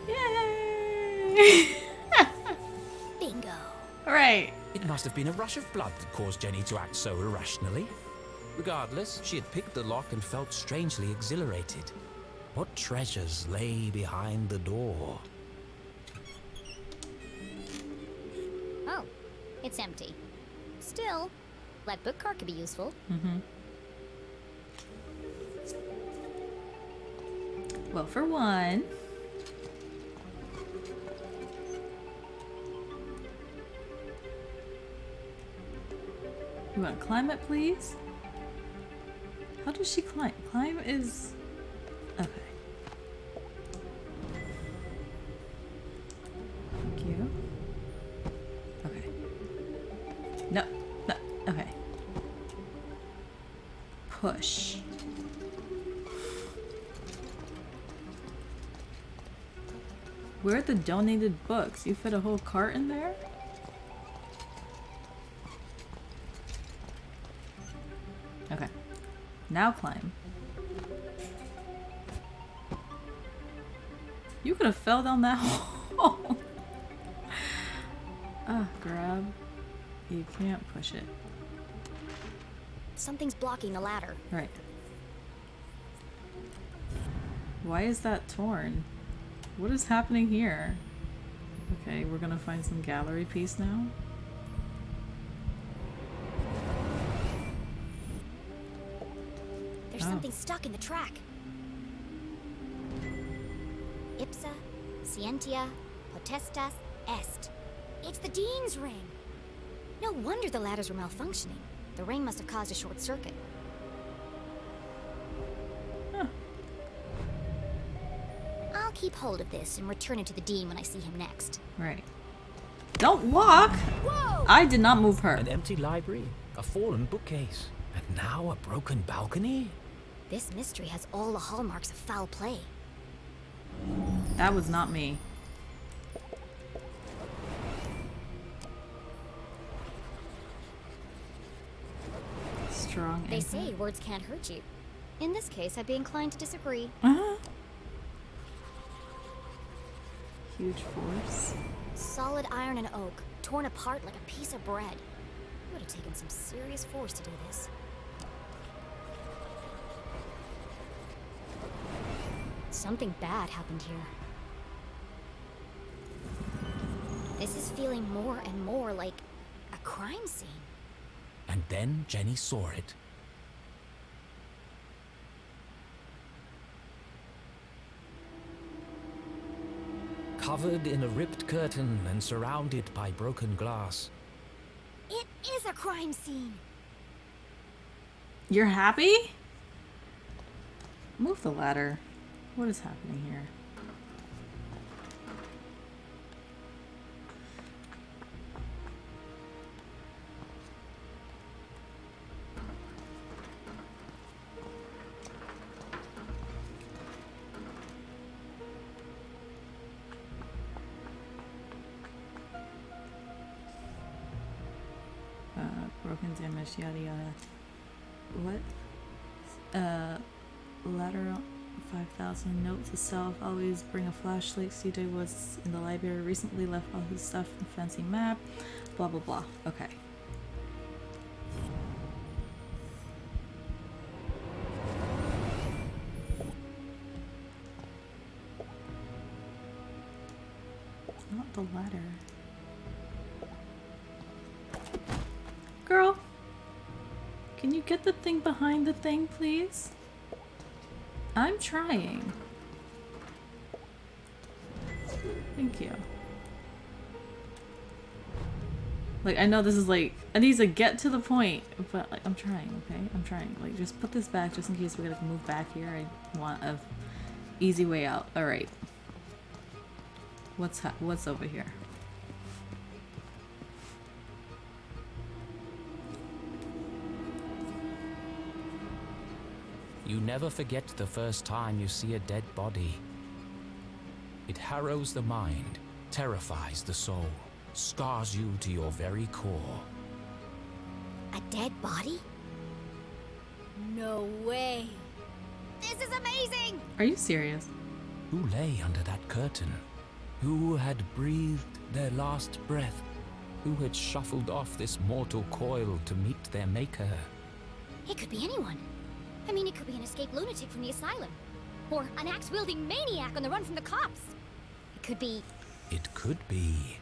Yay! Bingo. Right. It must have been a rush of blood that caused Jenny to act so irrationally. Regardless, she had picked the lock and felt strangely exhilarated. What treasures lay behind the door? Oh, it's empty. Still, that book cart could be useful. Well, for one, you want to climb it, please? How does she climb? Climb is... Okay. Thank you. Okay. No, no, okay. Push. Where are the donated books? You fit a whole cart in there? Okay. Now climb. You could have fell down that hole. Grab. You can't push it. Something's blocking the ladder. Right. Why is that torn? What is happening here? Okay, we're gonna find some gallery piece now. There's something stuck in the track. Ipsa, scientia, potestas, est. It's the Dean's ring. No wonder the ladders were malfunctioning. The ring must have caused a short circuit. Huh. I'll keep hold of this and return it to the Dean when I see him next. Right. Don't walk! Whoa! I did not move her. An empty library, a fallen bookcase, and now a broken balcony? This mystery has all the hallmarks of foul play. That was not me. Strong. They say words can't hurt you. In this case, I'd be inclined to disagree. Huge force. Solid iron and oak, torn apart like a piece of bread. It would have taken some serious force to do this. Something bad happened here. This is feeling more and more like a crime scene. And then Jenny saw it. Covered in a ripped curtain and surrounded by broken glass. It is a crime scene! You're happy? Move the ladder. What is happening here? Broken, damaged, yada yada. What? Lateral 5,000. Note to self: always bring a flashlight. CJ was in the library recently, left all his stuff in a fancy map. Blah blah blah. Okay. Not the ladder. Girl, can you get the thing behind the thing, please? I'm trying. Thank you. Like, I know this is like, I need to get to the point, but like, I'm trying, okay? I'm trying. Like, just put this back just in case we gotta move back here. I want a easy way out. Alright. What's over here? You never forget the first time you see a dead body. It harrows the mind, terrifies the soul, scars you to your very core. A dead body? No way. This is amazing! Are you serious? Who lay under that curtain? Who had breathed their last breath? Who had shuffled off this mortal coil to meet their maker? It could be anyone. I mean, it could be an escaped lunatic from the asylum. Or an axe-wielding maniac on the run from the cops. It could be... It could be...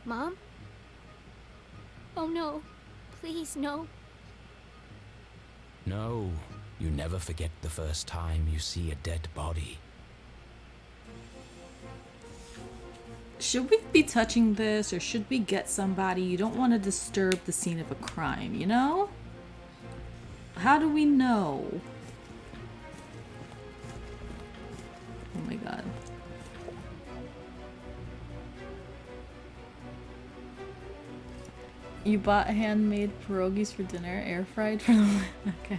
Mom? Oh no. Please, no. No, you never forget the first time you see a dead body. Should we be touching this, or should we get somebody? You don't want to disturb the scene of a crime, you know? How do we know? Oh my god. You bought handmade pierogies for dinner, air fried for the... Okay.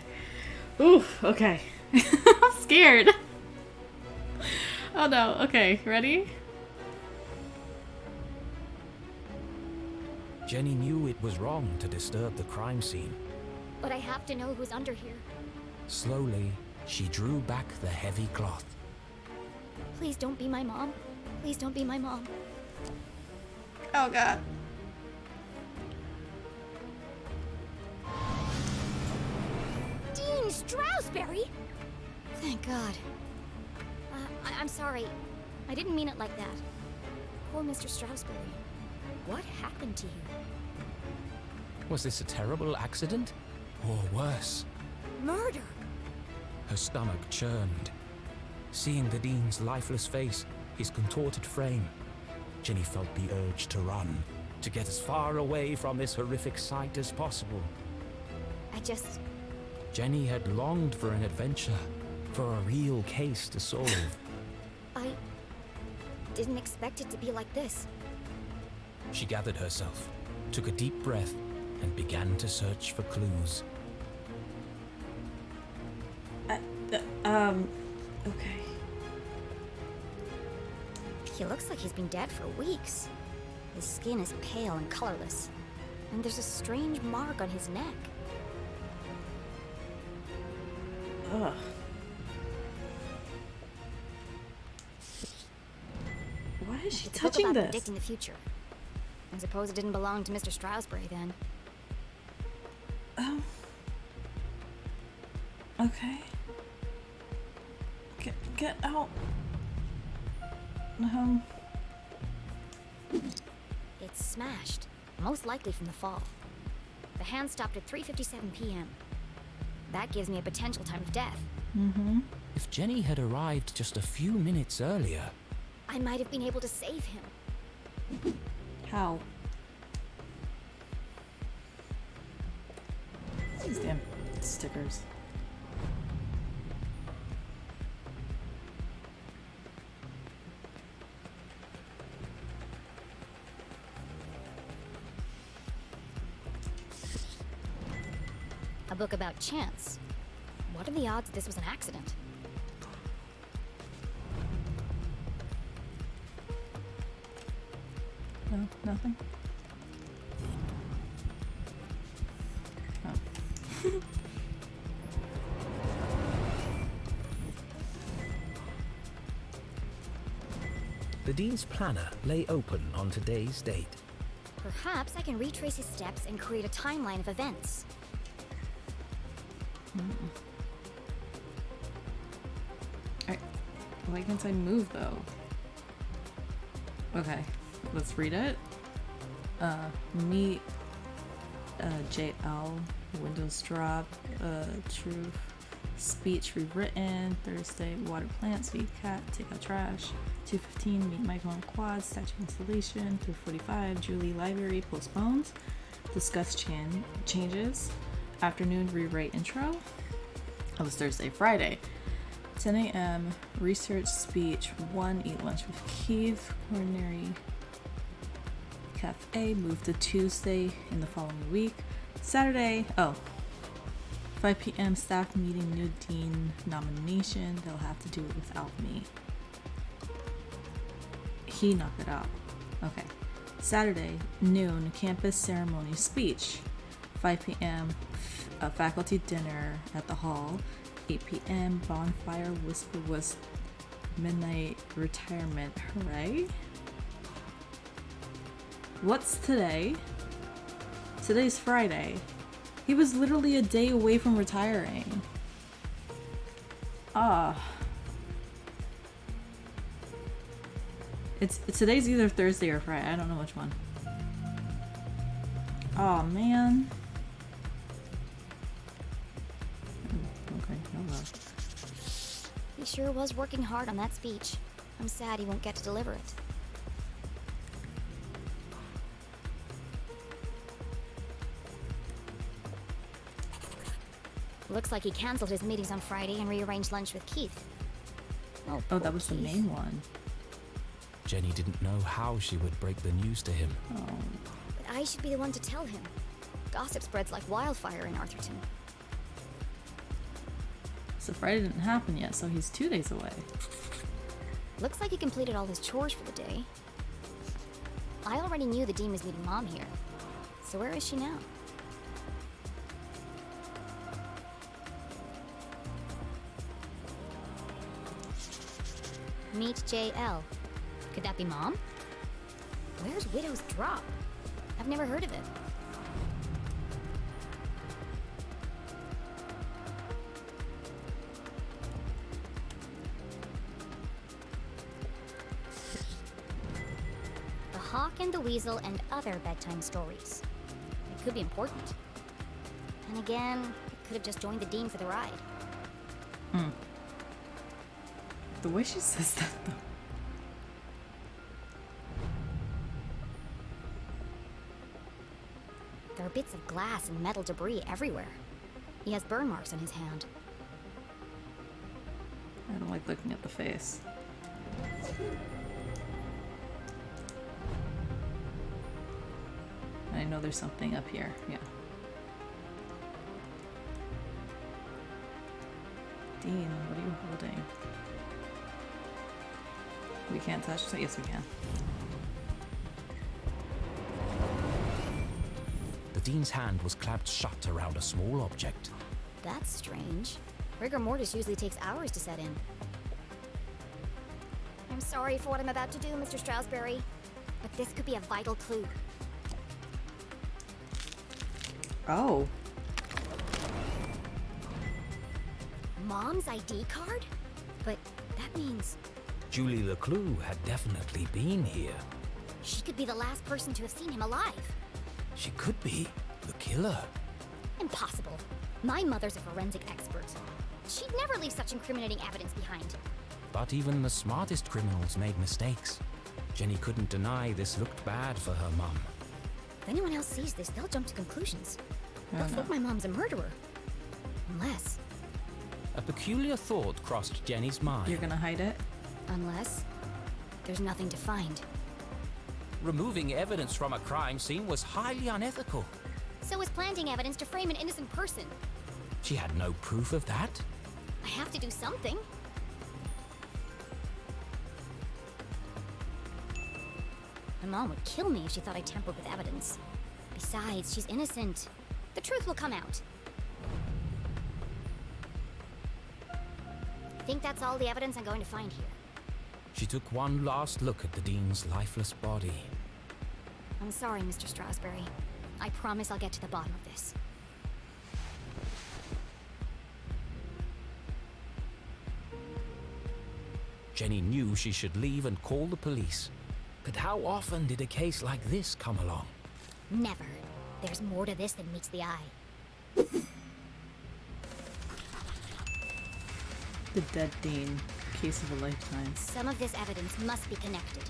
Ooh, okay. I'm scared. Oh no, okay, ready? Jenny knew it was wrong to disturb the crime scene. But I have to know who's under here. Slowly, she drew back the heavy cloth. Please don't be my mom. Please don't be my mom. Oh god. Dean Stroudsbury? Thank God. I'm sorry. I didn't mean it like that. Poor Mr. Stroudsbury. What happened to you? Was this a terrible accident? Or worse? Murder! Her stomach churned. Seeing the Dean's lifeless face, his contorted frame, Jenny felt the urge to run, to get as far away from this horrific sight as possible. Jenny had longed for an adventure, for a real case to solve. I didn't expect it to be like this. She gathered herself, took a deep breath, and began to search for clues. Okay. He looks like he's been dead for weeks. His skin is pale and colorless, and there's a strange mark on his neck. Ugh. Why is she It's a book touching about this? predicting the future. I suppose it didn't belong to Mr. Stroudsbury then. Oh. Okay. Get out. It's smashed, most likely from the fall. The hand stopped at 3:57 p.m. That gives me a potential time of death. Mm-hmm. If Jenny had arrived just a few minutes earlier... I might have been able to save him. How? These damn stickers. A book about chance. What are the odds this was an accident? No, nothing. Oh. The Dean's planner lay open on today's date. Perhaps I can retrace his steps and create a timeline of events. Why can't I move though? Okay, let's read it. Meet JL, Windows drop, truth, speech rewritten, Thursday, water plants, feed cat, take out trash, 2:15, meet Michael on quad, statue installation, 3:45, Julie library, postponed, discuss changes, afternoon, rewrite intro. That was Thursday. Friday, 10 a.m., research speech, 1, eat lunch with Keith, culinary cafe, move to Tuesday in the following week. Saturday, 5 p.m., staff meeting, new dean nomination. They'll have to do it without me. He knocked it out. Okay. Saturday, noon, campus ceremony speech. 5 p.m., faculty dinner at the hall. 8 p.m. bonfire, whisper was midnight retirement. Hooray. What's today? Today's Friday. He was literally a day away from retiring. Today's either Thursday or Friday. I don't know which one. Oh man. He sure was working hard on that speech. I'm sad he won't get to deliver it. Looks like he canceled his meetings on Friday and rearranged lunch with Keith. Oh, that was the main one. Jenny didn't know how she would break the news to him. Oh. But I should be the one to tell him. Gossip spreads like wildfire in Arthurton. So Friday didn't happen yet, so he's 2 days away. Looks like he completed all his chores for the day. I already knew the dean was meeting Mom here. So where is she now? Meet JL. Could that be Mom? Where's Widow's Drop? I've never heard of it. Hawk and the Weasel and other bedtime stories. It could be important. And again, it could have just joined the Dean for the ride. The way she says that, though. There are bits of glass and metal debris everywhere. He has burn marks on his hand. I don't like looking at the face. I know there's something up here. Yeah. Dean, what are you holding? We can't touch it? Yes, we can. The Dean's hand was clamped shut around a small object. That's strange. Rigor mortis usually takes hours to set in. I'm sorry for what I'm about to do, Mr. Stroudsbury, but this could be a vital clue. Oh. Mom's ID card? But that means Julie LeClue had definitely been here. she could be the last person to have seen him alive. She could be the killer. Impossible. My mother's a forensic expert. She'd never leave such incriminating evidence behind. But even the smartest criminals made mistakes. Jenny couldn't deny this looked bad for her mum. If anyone else sees this, they'll jump to conclusions. They'll think my mom's a murderer. Unless... A peculiar thought crossed Jenny's mind. You're gonna hide it? Unless... there's nothing to find. Removing evidence from a crime scene was highly unethical. So is planting evidence to frame an innocent person. She had no proof of that. I have to do something. My mom would kill me if she thought I tampered with evidence. Besides, she's innocent. The truth will come out. I think that's all the evidence I'm going to find here. She took one last look at the Dean's lifeless body. I'm sorry, Mr. Stroudsbury. I promise I'll get to the bottom of this. Jenny knew she should leave and call the police. But how often did a case like this come along? Never. There's more to this than meets the eye. The dead Dean. Case of a lifetime. Some of this evidence must be connected.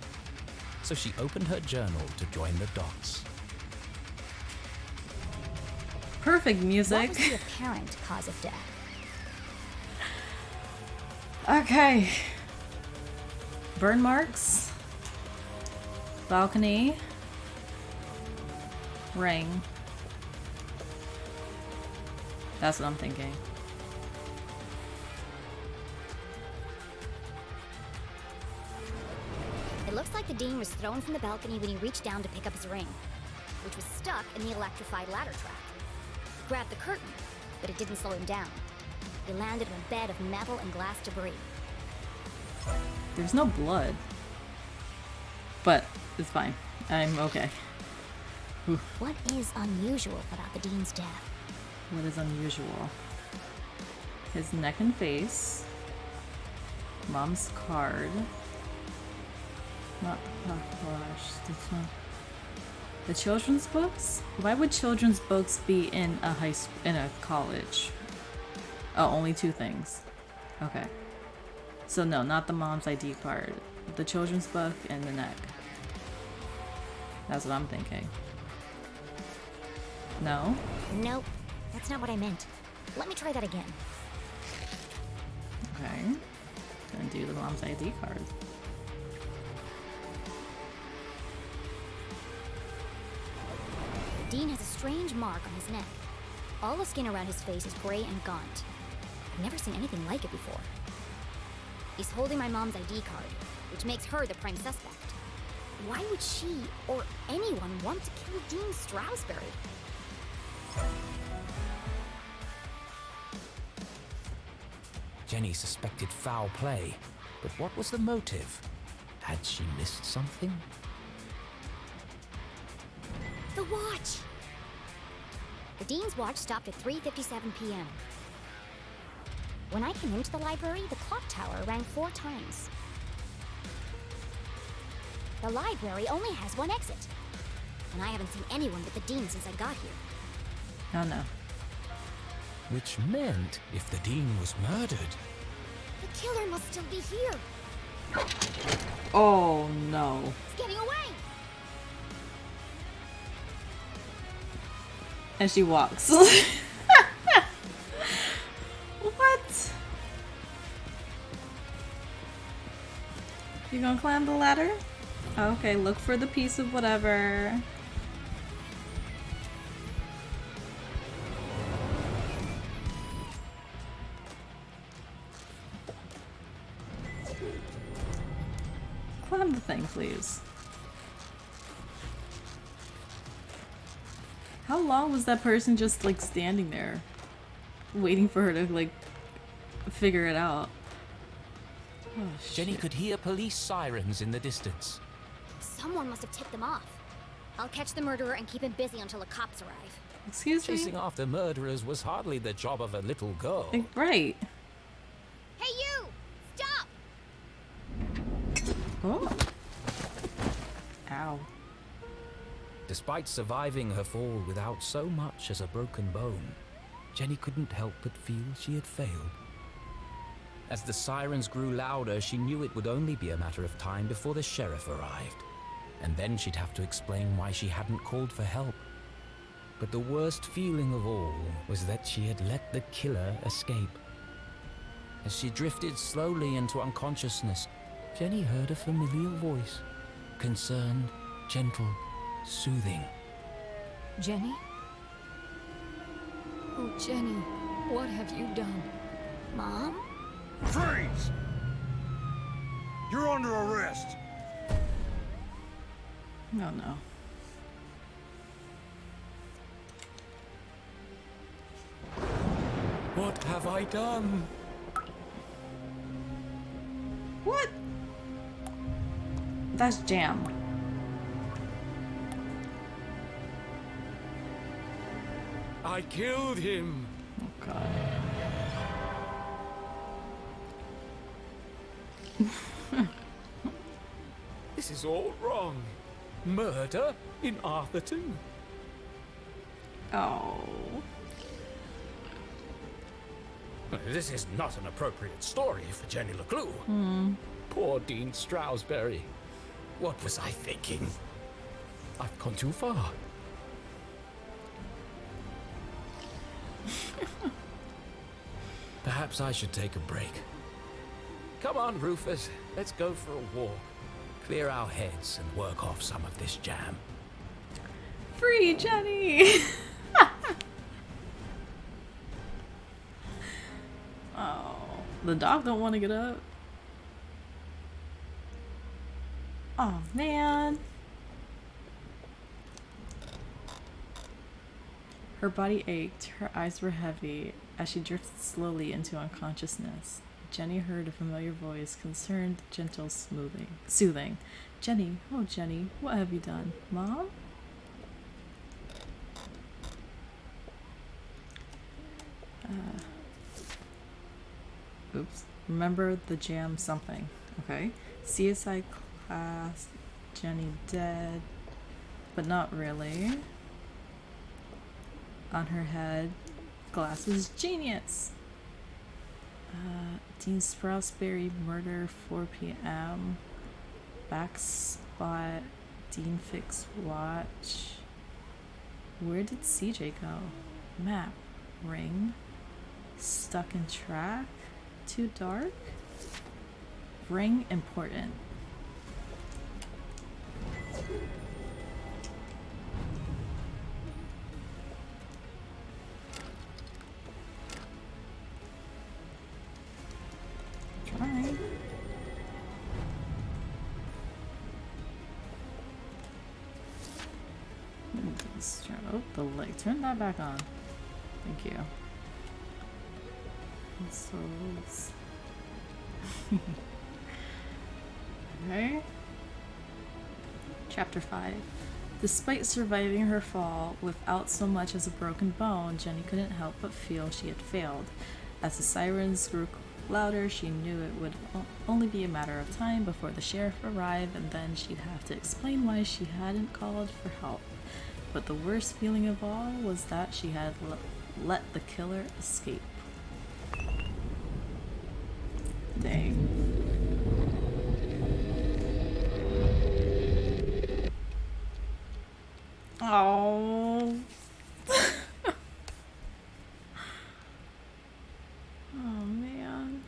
So she opened her journal to join the dots. Perfect music. What was the apparent cause of death? Okay. Burn marks. Balcony. Ring. That's what I'm thinking. It looks like the Dean was thrown from the balcony when he reached down to pick up his ring, which was stuck in the electrified ladder track. He grabbed the curtain, but it didn't slow him down. He landed on a bed of metal and glass debris. There's no blood. But it's fine. I'm okay. Oof. What is unusual about the Dean's death? What is unusual? His neck and face. Mom's card. Not the backwash. The children's books? Why would children's books be in a college? Oh, only two things. Okay. So no, not the mom's ID card. The children's book and the neck. That's what I'm thinking. No? Nope. That's not what I meant. Let me try that again. Okay. Gonna do the mom's ID card. The Dean has a strange mark on his neck. All the skin around his face is gray and gaunt. I've never seen anything like it before. He's holding my mom's ID card, which makes her the prime suspect. Why would she or anyone want to kill Dean Stroudsbury? Jenny suspected foul play, but what was the motive? Had she missed something? The watch! The Dean's watch stopped at 3:57 p.m. When I came into the library, the clock tower rang 4 times. The library only has one exit. And I haven't seen anyone but the dean since I got here. Oh no. Which meant if the dean was murdered, The killer must still be here. Oh no. It's getting away. And she walks. What? You gonna climb the ladder? Okay, look for the piece of whatever. Climb the thing, please. How long was that person just like standing there, waiting for her to like figure it out? Oh, Jenny could hear police sirens in the distance. Someone must have tipped them off. I'll catch the murderer and keep him busy until the cops arrive. Excuse me? Chasing after murderers was hardly the job of a little girl. Right. Hey you! Stop! Oh. Ow. Despite surviving her fall without so much as a broken bone, Jenny couldn't help but feel she had failed. As the sirens grew louder, she knew it would only be a matter of time before the sheriff arrived. And then she'd have to explain why she hadn't called for help. But the worst feeling of all was that she had let the killer escape. As she drifted slowly into unconsciousness, Jenny heard a familiar voice. Concerned, gentle, soothing. Jenny? Oh, Jenny, what have you done? Mom? Freeze! You're under arrest. No, no. What have I done? What? That's jam. I killed him. Oh god. This is all wrong. Murder in Arthurton? Oh. This is not an appropriate story for Jenny LeClue. Poor Dean Stroudsbury. What was I thinking? I've gone too far. Perhaps I should take a break. Come on, Rufus. Let's go for a walk. Clear our heads and work off some of this jam. Free Jenny! Oh, the dog don't want to get up. Oh man. Her body ached, her eyes were heavy as she drifted slowly into unconsciousness. Jenny heard a familiar voice, concerned, gentle, soothing. Jenny, oh Jenny, what have you done? Mom? Oops. Remember the jam something. Okay. CSI class, Jenny dead, but not really. On her head, glasses genius. Dean Stroudsbury murder 4 p.m. Back spot, Dean fix watch. Where did CJ go? Map, ring, stuck in track, too dark. Ring important. Try. Oh, the light. Turn that back on. Thank you. Souls. Okay. Chapter 5. Despite surviving her fall without so much as a broken bone, Jenny couldn't help but feel she had failed. As the sirens grew louder. She knew it would only be a matter of time before the sheriff arrived, and then she'd have to explain why she hadn't called for help. But the worst feeling of all was that she had let the killer escape. Dang. Oh. Oh man.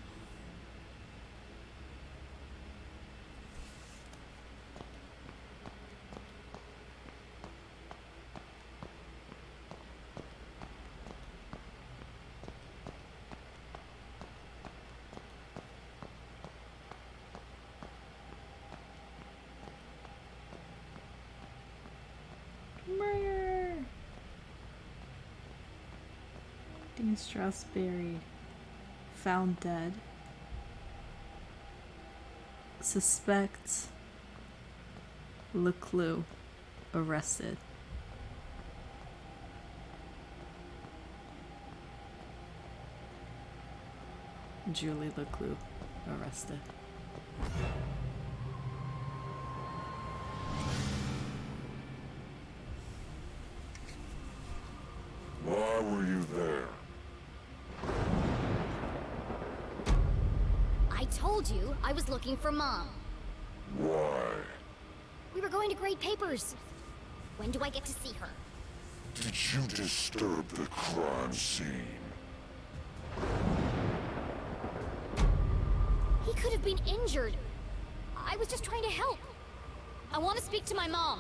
Murder! Dean Strasberry found dead. Suspect LeClue arrested. Julie LeClue arrested. Why were you there? I told you I was looking for Mom. Why? We were going to grade papers. When do I get to see her? Did you disturb the crime scene? He could have been injured. I was just trying to help. I want to speak to my mom.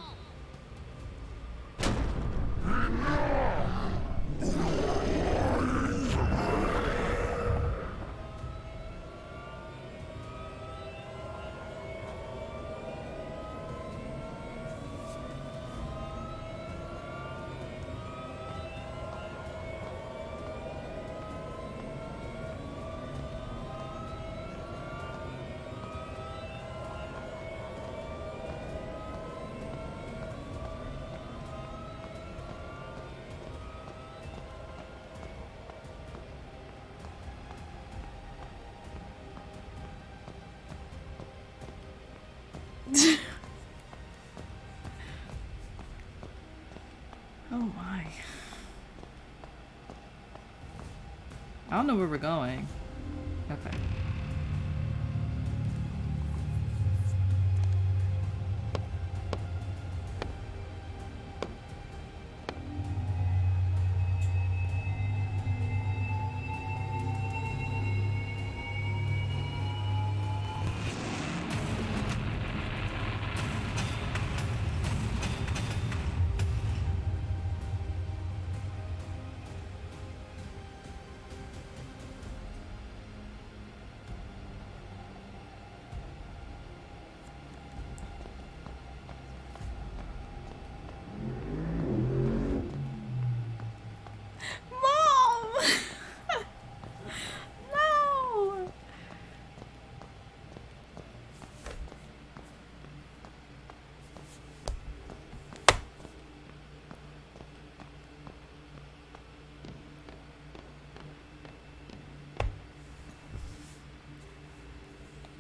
Oh my. I don't know where we're going. Okay.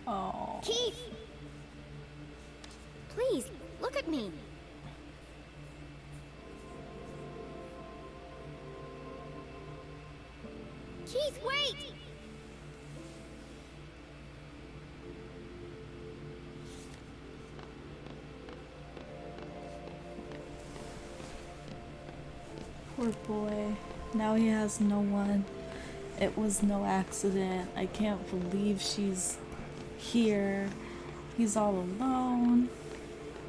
Oh. Keith! Please, look at me. Keith, wait! Poor boy. Now he has no one. It was no accident. I can't believe she's here. He's all alone.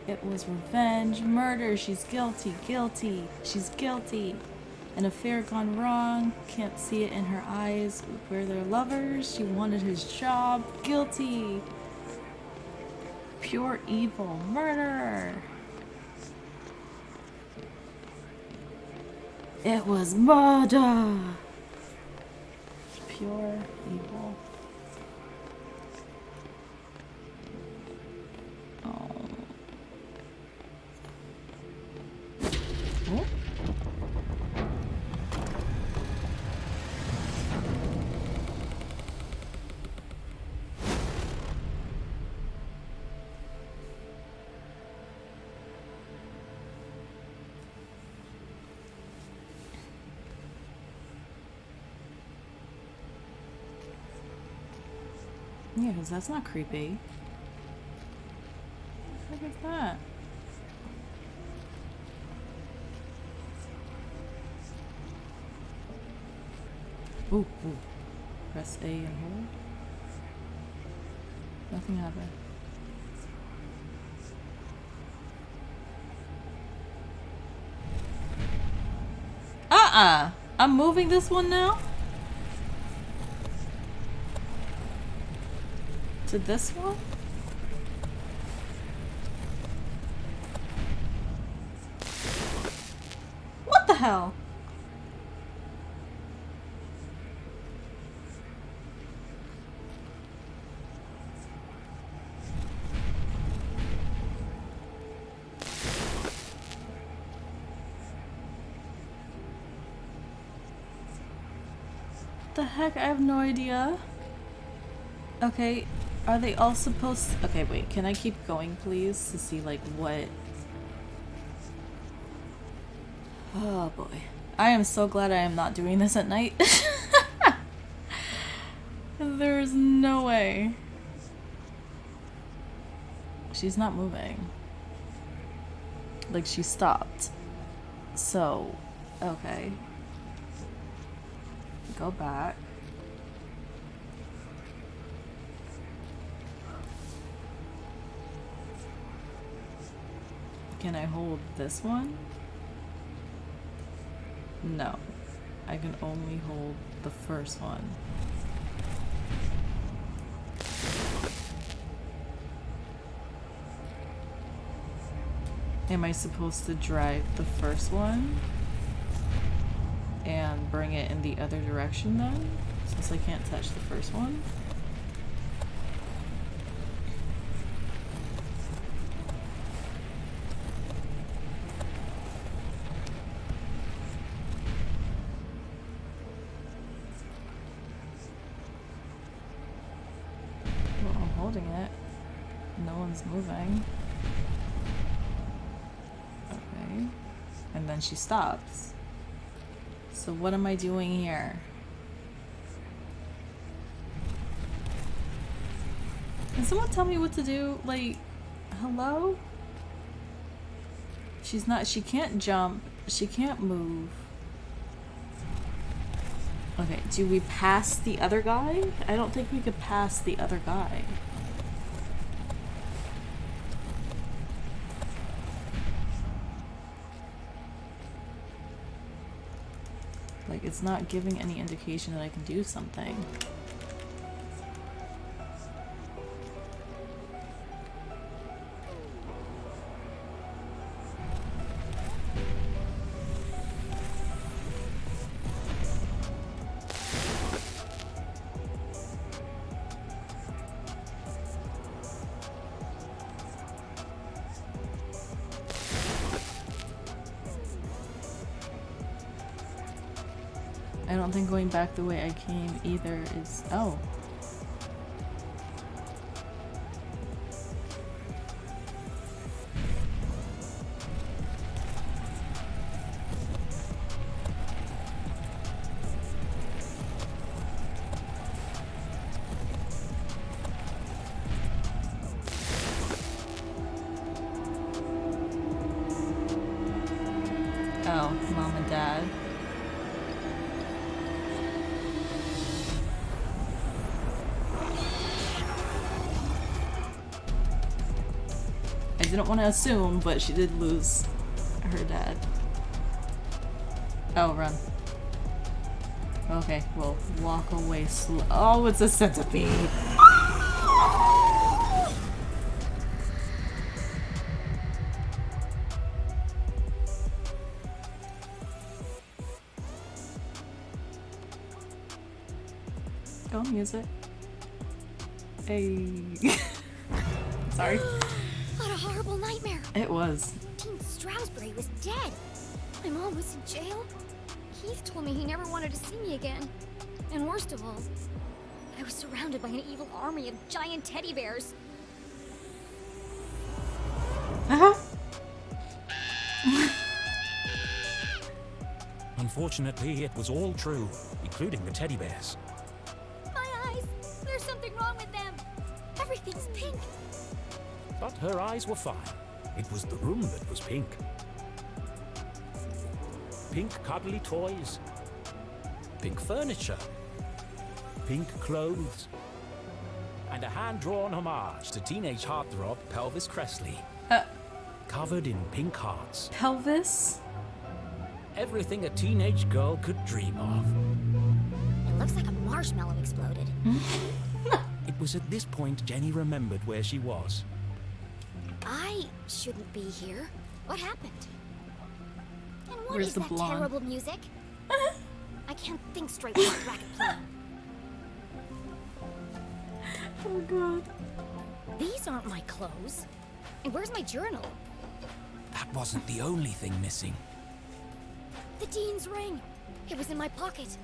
It was revenge, murder. She's guilty, guilty. She's guilty. An affair gone wrong. Can't see it in her eyes. Where they're lovers. She wanted his job. Guilty. Pure evil. Murder. It was murder. Pure evil. Yeah, because that's not creepy. What the heck is that? Ooh, ooh. Press A and hold. Nothing happened. I'm moving this one now? To this one? What the hell? The heck? I have no idea. Okay, are they all supposed to... Okay, wait, can I keep going, please, to see, like, what... Oh, boy. I am so glad I am not doing this at night. There's no way. She's not moving. Like, she stopped. So, okay. Go back. Can I hold this one? No. I can only hold the first one. Am I supposed to drag the first one and bring it in the other direction then? Since I can't touch the first one? Well, I'm holding it. No one's moving. Okay. And then she stops. So what am I doing here? Can someone tell me what to do? Like, hello? She's not, she can't jump. She can't move. Okay, do we pass the other guy? I don't think we could pass the other guy. Like, it's not giving any indication that I can do something. I don't think going back the way I came either is... Oh. Oh, mom and dad. I didn't want to assume, but she did lose her dad. Oh, run. Okay, we'll walk away slow. Oh, it's a centipede. Go, music. Hey. Sorry. What a horrible nightmare. It was. Dean Stroudsbury was dead. My mom was in jail. Keith told me he never wanted to see me again. And worst of all, I was surrounded by an evil army of giant teddy bears. Unfortunately, it was all true, including the teddy bears. My eyes! There's something wrong with them! But her eyes were fine. It was the room that was pink. Pink cuddly toys. Pink furniture. Pink clothes. And a hand-drawn homage to teenage heartthrob Pelvis Cressley. Covered in pink hearts. Pelvis? Everything a teenage girl could dream of. It looks like a marshmallow exploded. It was at this point Jenny remembered where she was. I shouldn't be here. What happened? And what Where's is the that blonde? terrible music? I can't think straight with that racket playing. Oh god. These aren't my clothes. And where's my journal? That wasn't the only thing missing. The dean's ring. It was in my pocket.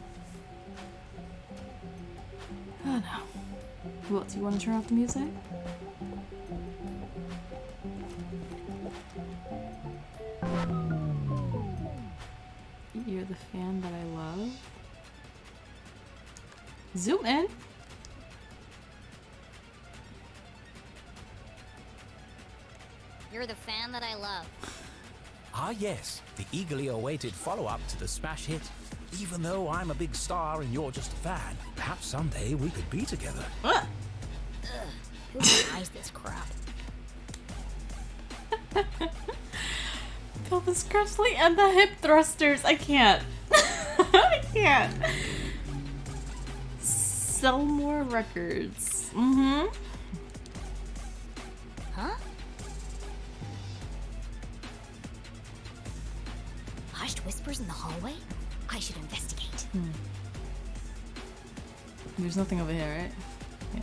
Oh no. What, do you want to turn off the music? You're the fan that I love. Zoom in. You're the fan that I love. Ah yes, the eagerly awaited follow-up to the smash hit. Even though I'm a big star and you're just a fan, perhaps someday we could be together. Ugh, who buys this crap? Pelvis Cressley and the hip thrusters. I can't. I can't. Sell more records. Mm-hmm. Huh? Hushed whispers in the hallway? I should investigate. There's nothing over here, right? Yeah.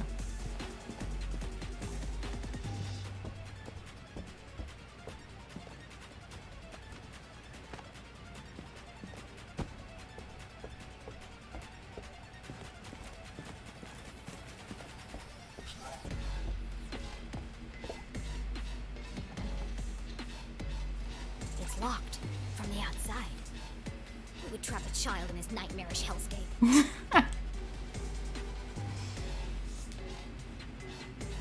It's locked from the outside. Who would trap a child in his nightmarish hellscape?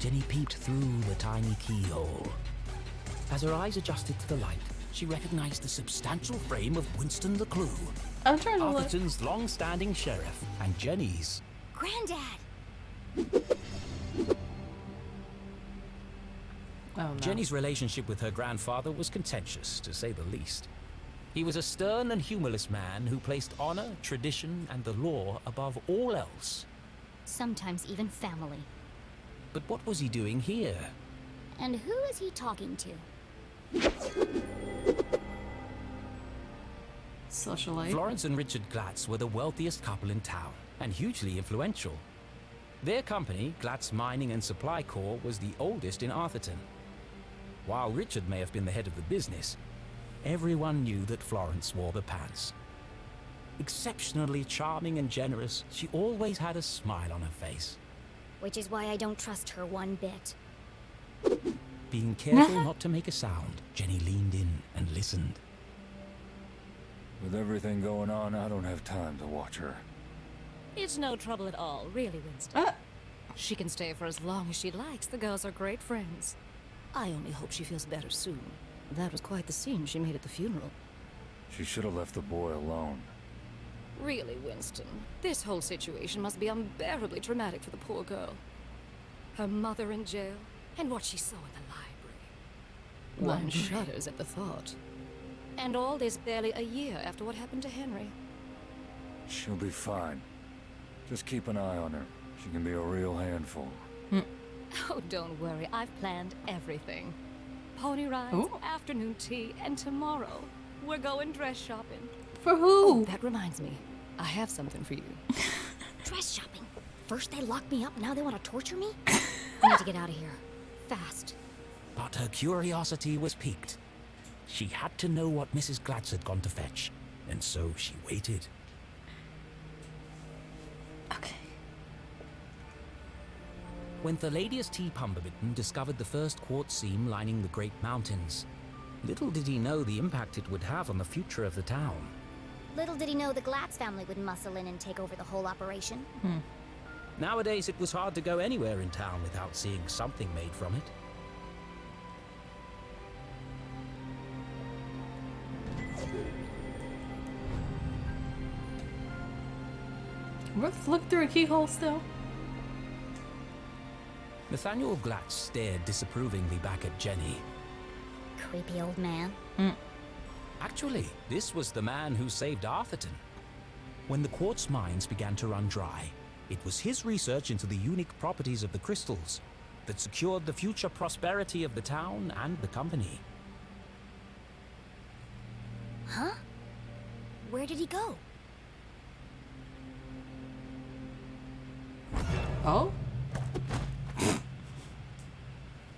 Jenny peeped through the tiny keyhole. As her eyes adjusted to the light, she recognized the substantial frame of Winston LeClue, I'm trying to look. Atherton's long-standing sheriff, and Jenny's. Granddad! Oh no. Jenny's relationship with her grandfather was contentious, to say the least. He was a stern and humorless man who placed honor, tradition, and the law above all else. Sometimes even family. But what was he doing here? And who is he talking to? Socialite. Florence and Richard Glatz were the wealthiest couple in town, and hugely influential. Their company, Glatz Mining and Supply Corps, was the oldest in Atherton. While Richard may have been the head of the business, everyone knew that Florence wore the pants. Exceptionally charming and generous, she always had a smile on her face. Which is why I don't trust her one bit. Being careful not to make a sound, Jenny leaned in and listened. With everything going on, I don't have time to watch her. It's no trouble at all, really, Winston. She can stay for as long as she likes. The girls are great friends. I only hope she feels better soon. That was quite the scene she made at the funeral. She should have left the boy alone. Really, Winston, this whole situation must be unbearably traumatic for the poor girl. Her mother in jail, and what she saw in the library. One shudders at the thought. And all this barely a year after what happened to Henry. She'll be fine. Just keep an eye on her. She can be a real handful. Oh, don't worry, I've planned everything. Pony rides, afternoon tea, and tomorrow we're going dress shopping. For who? Oh, that reminds me. I have something for you. Dress shopping? First they locked me up, now they want to torture me? I need to get out of here. Fast. But her curiosity was piqued. She had to know what Mrs. Glatz had gone to fetch, and so she waited. Okay. When Thaladius T. Pumberbitten discovered the first quartz seam lining the Great Mountains, little did he know the impact it would have on the future of the town. Little did he know the Glatz family would muscle in and take over the whole operation. Nowadays, it was hard to go anywhere in town without seeing something made from it. Let's look through a keyhole still. Nathaniel Glatz stared disapprovingly back at Jenny. Creepy old man. Actually, this was the man who saved Arthurton. When the quartz mines began to run dry, it was his research into the unique properties of the crystals that secured the future prosperity of the town and the company. Huh? Where did he go? Oh?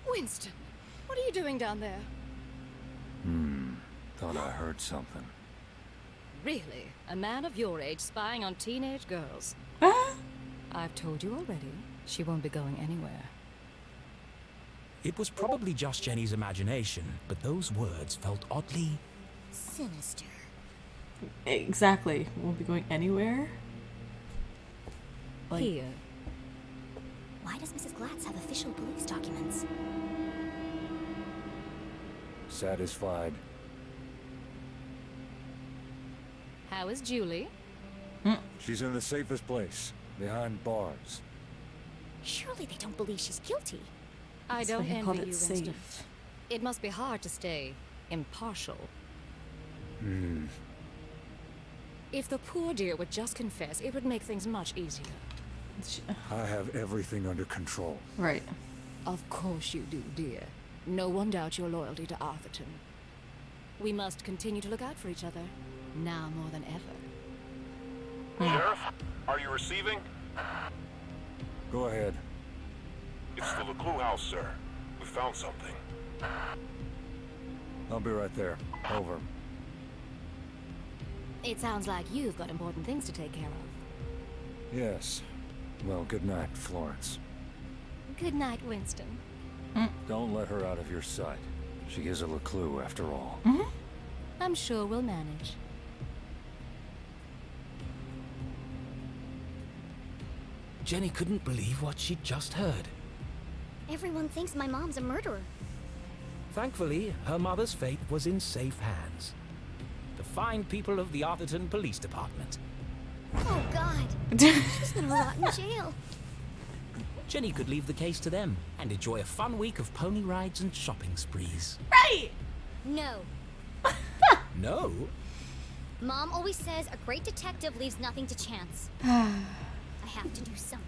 Winston, what are you doing down there? Thought I heard something. Really? A man of your age spying on teenage girls? I've told you already, she won't be going anywhere. It was probably just Jenny's imagination, but those words felt oddly sinister. Exactly. Won't be going anywhere. Like, Here. Why does Mrs. Glatz have official police documents? Satisfied? How is Julie? She's in the safest place, behind bars. Surely they don't believe she's guilty. I That's don't why he envy called you, it Winston. safe. It must be hard to stay impartial. If the poor dear would just confess, it would make things much easier. I have everything under control. Right. Of course you do, dear. No one doubts your loyalty to Arthurton. We must continue to look out for each other, now more than ever. Sheriff, are you receiving? Go ahead. It's the LeClue house, sir. We found something. I'll be right there. Over. It sounds like you've got important things to take care of. Yes. Well, good night, Florence. Good night, Winston. Don't let her out of your sight. She is a LeClue, after all. I'm sure we'll manage. Jenny couldn't believe what she'd just heard. Everyone thinks my mom's a murderer. Thankfully, her mother's fate was in safe hands. The fine people of the Arthurton Police Department. Oh, God. She's gonna rot in jail. Jenny could leave the case to them and enjoy a fun week of pony rides and shopping sprees. Right! No. No? Mom always says a great detective leaves nothing to chance. I have to do something.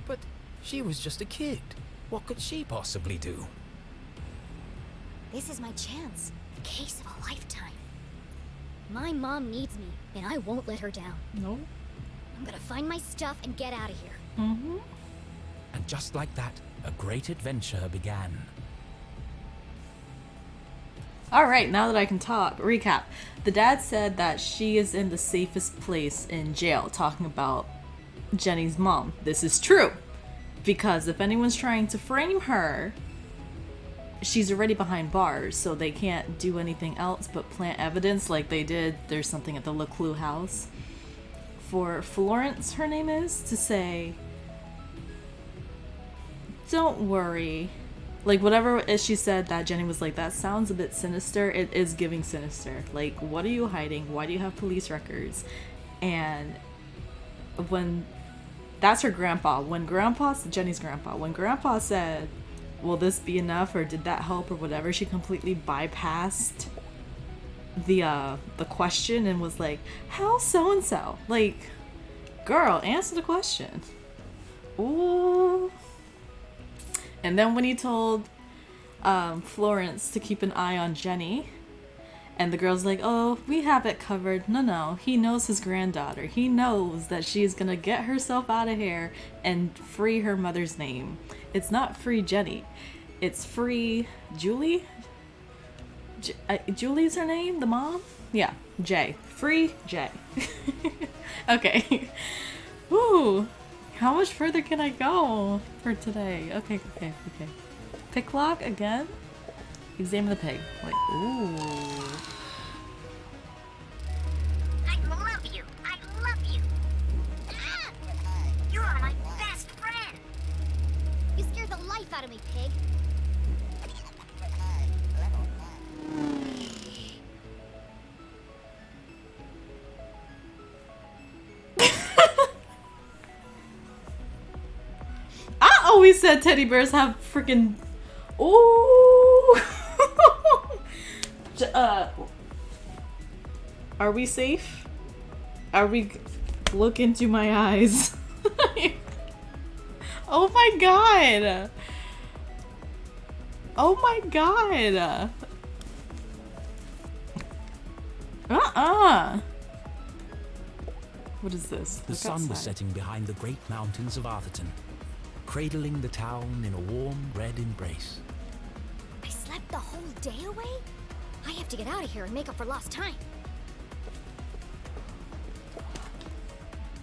But she was just a kid. What could she possibly do? This is my chance. The case of a lifetime. My mom needs me, and I won't let her down. No. I'm gonna find my stuff and get out of here. And just like that, a great adventure began. Alright, now that I can talk, recap. The dad said that she is in the safest place in jail, talking about Jenny's mom. This is true. Because if anyone's trying to frame her, she's already behind bars, so they can't do anything else but plant evidence like they did. There's something at the LeClue house. For Florence, her name is, to say, don't worry. Like, whatever she said that Jenny was like, that sounds a bit sinister. It is giving sinister. Like, what are you hiding? Why do you have police records? And when... That's her grandpa. When Jenny's grandpa, when grandpa said, will this be enough or did that help or whatever, she completely bypassed the question and was like, how so-and-so? Like, girl, answer the question. Ooh. And then when he told Florence to keep an eye on Jenny, and the girl's like, oh, we have it covered. No, he knows his granddaughter. He knows that she's gonna get herself out of here and free her mother's name. It's not free Jenny. It's free Julie? Julie's her name? The mom? Yeah, Jay. Free Jay. Okay. Woo! How much further can I go for today? Okay. Pick lock again? Examine the pig. Like, ooh. I love you. Ah! You're my best friend. You scared the life out of me, pig. said teddy bears have freaking. Ooh. Are we safe? Are we? Look into my eyes. Oh my god. Oh my god. What is this? The sun was setting behind the great mountains of Arthurton, cradling the town in a warm red embrace. I slept the whole day away? I have to get out of here and make up for lost time.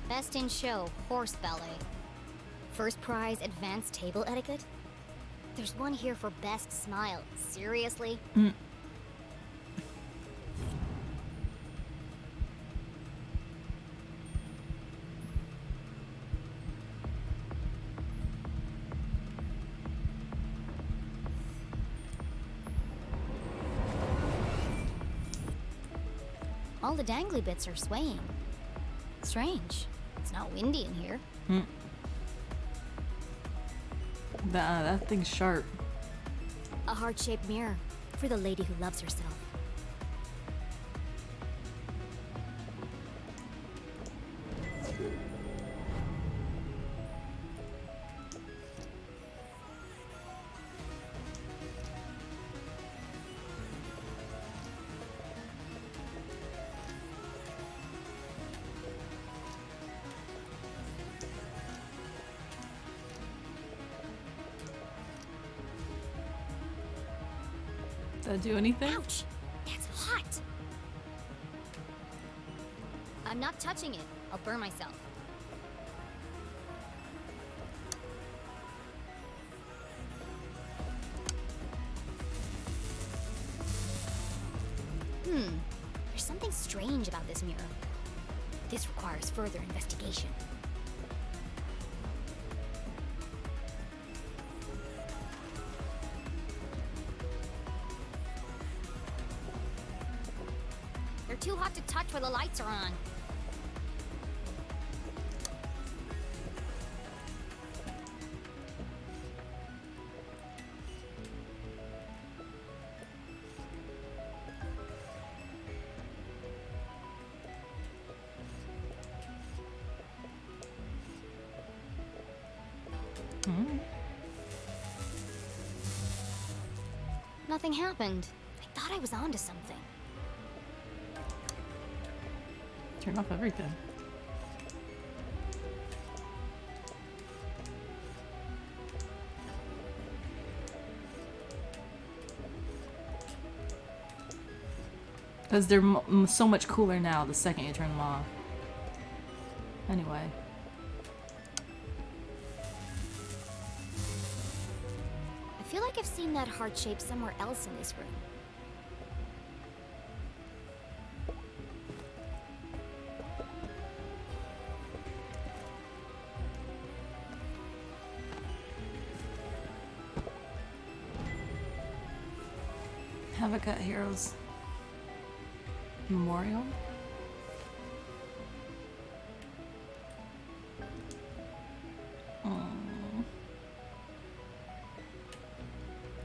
Best in show, horse ballet. First prize, advanced table etiquette. There's one here for best smile. Seriously? All the dangly bits are swaying. Strange. It's not windy in here. That thing's sharp. A heart-shaped mirror for the lady who loves herself. Does that do anything? Ouch! That's hot! I'm not touching it. I'll burn myself. There's something strange about this mirror. This requires further investigation. They're too hot to touch where the lights are on. Nothing happened. I thought I was onto something. Turn off everything. Because they're so much cooler now the second you turn them off. Anyway. I feel like I've seen that heart shape somewhere else in this room. Haven't Heroes Memorial?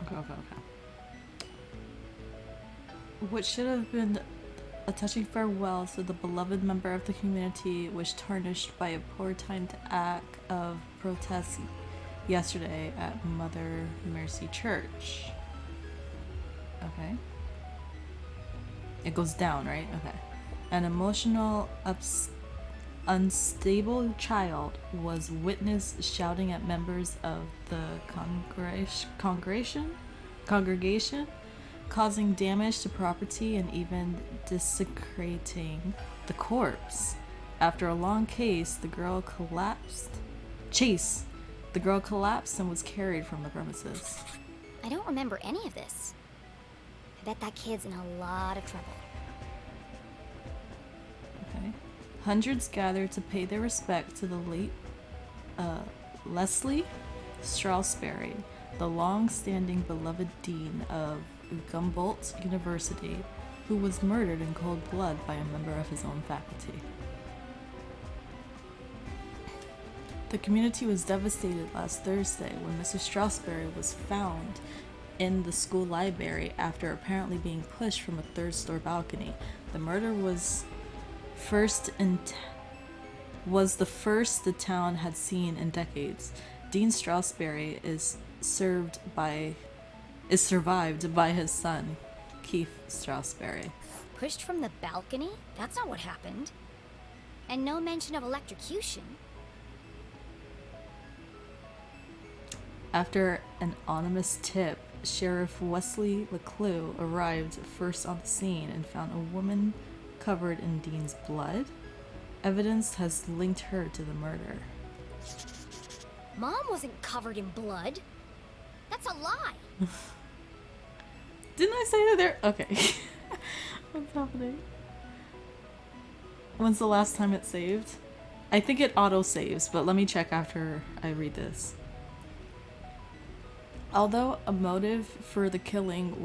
Okay. What should have been a touching farewell to the beloved member of the community was tarnished by a poor timed act of protest yesterday at Mother Mercy Church. Okay. It goes down, right? Okay. An emotional, unstable child was witnessed shouting at members of the congregation, causing damage to property and even desecrating the corpse. After a long chase, the girl collapsed and was carried from the premises. I don't remember any of this. I bet that kid's in a lot of trouble. Okay. Hundreds gathered to pay their respect to the late Leslie Strasberry, the long-standing beloved dean of Humboldt University, who was murdered in cold blood by a member of his own faculty. The community was devastated last Thursday when Mrs. Strasberry was found in the school library after apparently being pushed from a third-floor balcony. The murder was the first the town had seen in decades. Dean Strasberry is survived by his son, Keith Strasberry. Pushed from the balcony? That's not what happened. And no mention of electrocution. After an anonymous tip, Sheriff Wesley LeClue arrived first on the scene and found a woman covered in Dean's blood. Evidence has linked her to the murder. Mom wasn't covered in blood. That's a lie. Didn't I say that there? Okay. What's happening? When's the last time it saved? I think it auto-saves, but let me check after I read this. Although a motive for the killing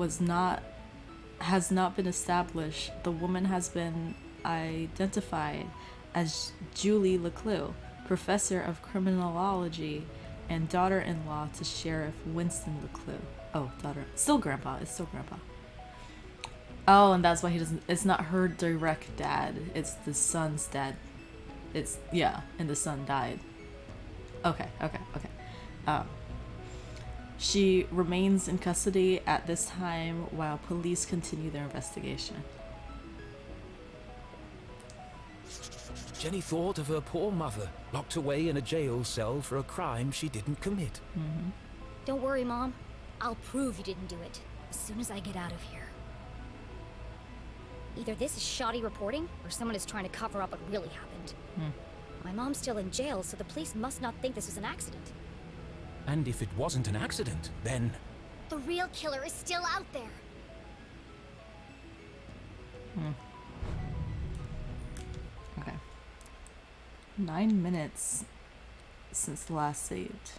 has not been established, the woman has been identified as Julie LeClue, professor of criminology and daughter-in-law to Sheriff Winston LeClue. Oh, daughter. Still grandpa. It's still grandpa. Oh, and that's why he doesn't... It's not her direct dad. It's the son's dad. It's... Yeah, and the son died. Okay. She remains in custody at this time while police continue their investigation. Jenny thought of her poor mother, locked away in a jail cell for a crime she didn't commit. Don't worry, Mom. I'll prove you didn't do it as soon as I get out of here. Either this is shoddy reporting, or someone is trying to cover up what really happened. My mom's still in jail, so the police must not think this was an accident. And if it wasn't an accident, then... The real killer is still out there. Okay. 9 minutes since last saved.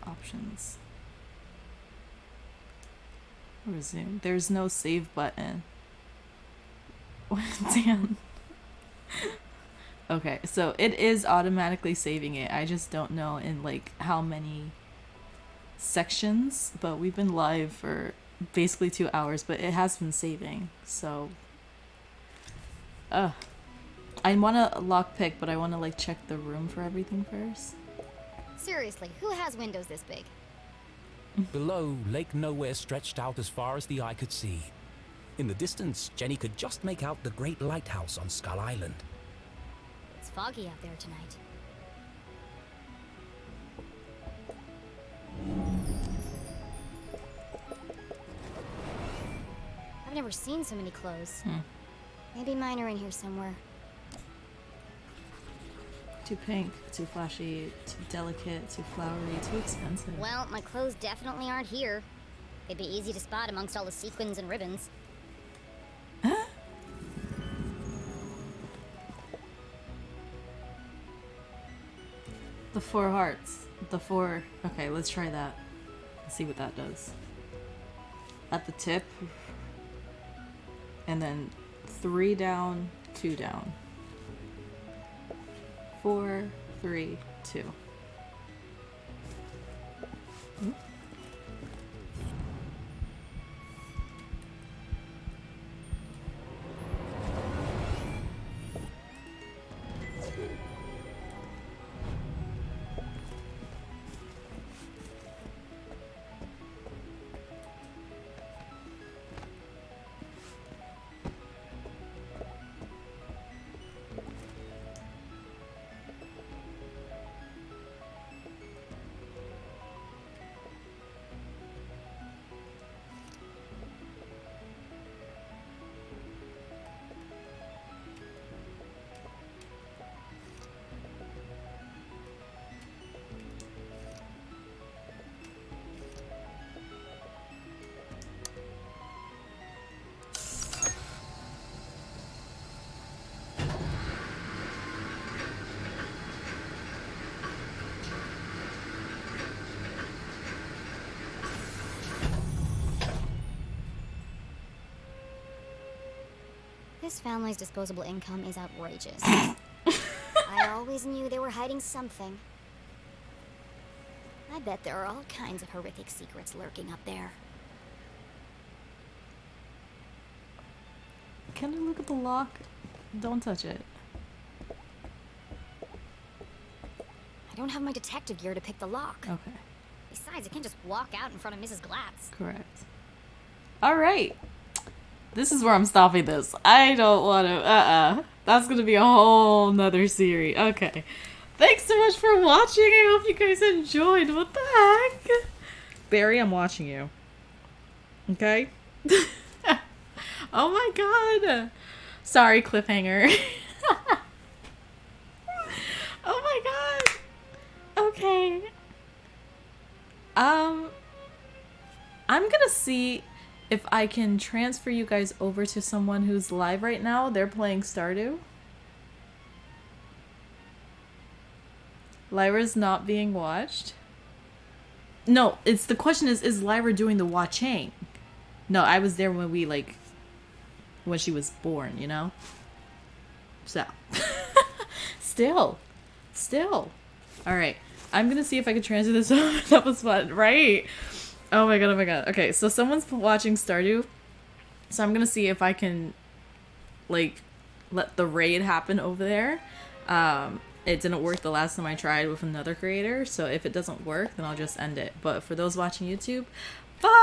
Options. Resume. There's no save button. Damn. Okay, so it is automatically saving it. I just don't know in like how many sections, but we've been live for basically 2 hours, but it has been saving. So I want to lockpick, but I want to like check the room for everything first. Seriously, who has windows this big? Below, Lake Nowhere stretched out as far as the eye could see. In the distance, Jenny could just make out the great lighthouse on Skull Island. It's foggy out there tonight. I've never seen so many clothes. Maybe mine are in here somewhere. Too pink, too flashy, too delicate, too flowery, too expensive. Well, my clothes definitely aren't here. It'd be easy to spot amongst all the sequins and ribbons. The 4 hearts. The 4... Okay, let's try that. Let's see what that does. At the tip. And then 3 down, 2 down. 4, 3, 2. This family's disposable income is outrageous. always knew they were hiding something. I bet there are all kinds of horrific secrets lurking up there. Can I look at the lock? Don't touch it. I don't have my detective gear to pick the lock. Okay. Besides, I can't just walk out in front of Mrs. Glatz. Correct. Alright. This is where I'm stopping this. I don't want to... That's going to be a whole nother series. Okay. Thanks so much for watching. I hope you guys enjoyed. What the heck? Barry, I'm watching you. Okay? Oh my god. Sorry, cliffhanger. Oh my god. Okay. I'm gonna see if I can transfer you guys over to someone who's live right now. They're playing Stardew. Lyra's not being watched. No, it's the question is Lyra doing the watching? No, I was there when we when she was born, you know? So. Still. Alright. I'm gonna see if I can transfer this over. That was fun, right? Oh my god. Okay, so someone's watching Stardew. So I'm gonna see if I can, let the raid happen over there. It didn't work the last time I tried with another creator, so if it doesn't work, then I'll just end it. But for those watching YouTube, bye!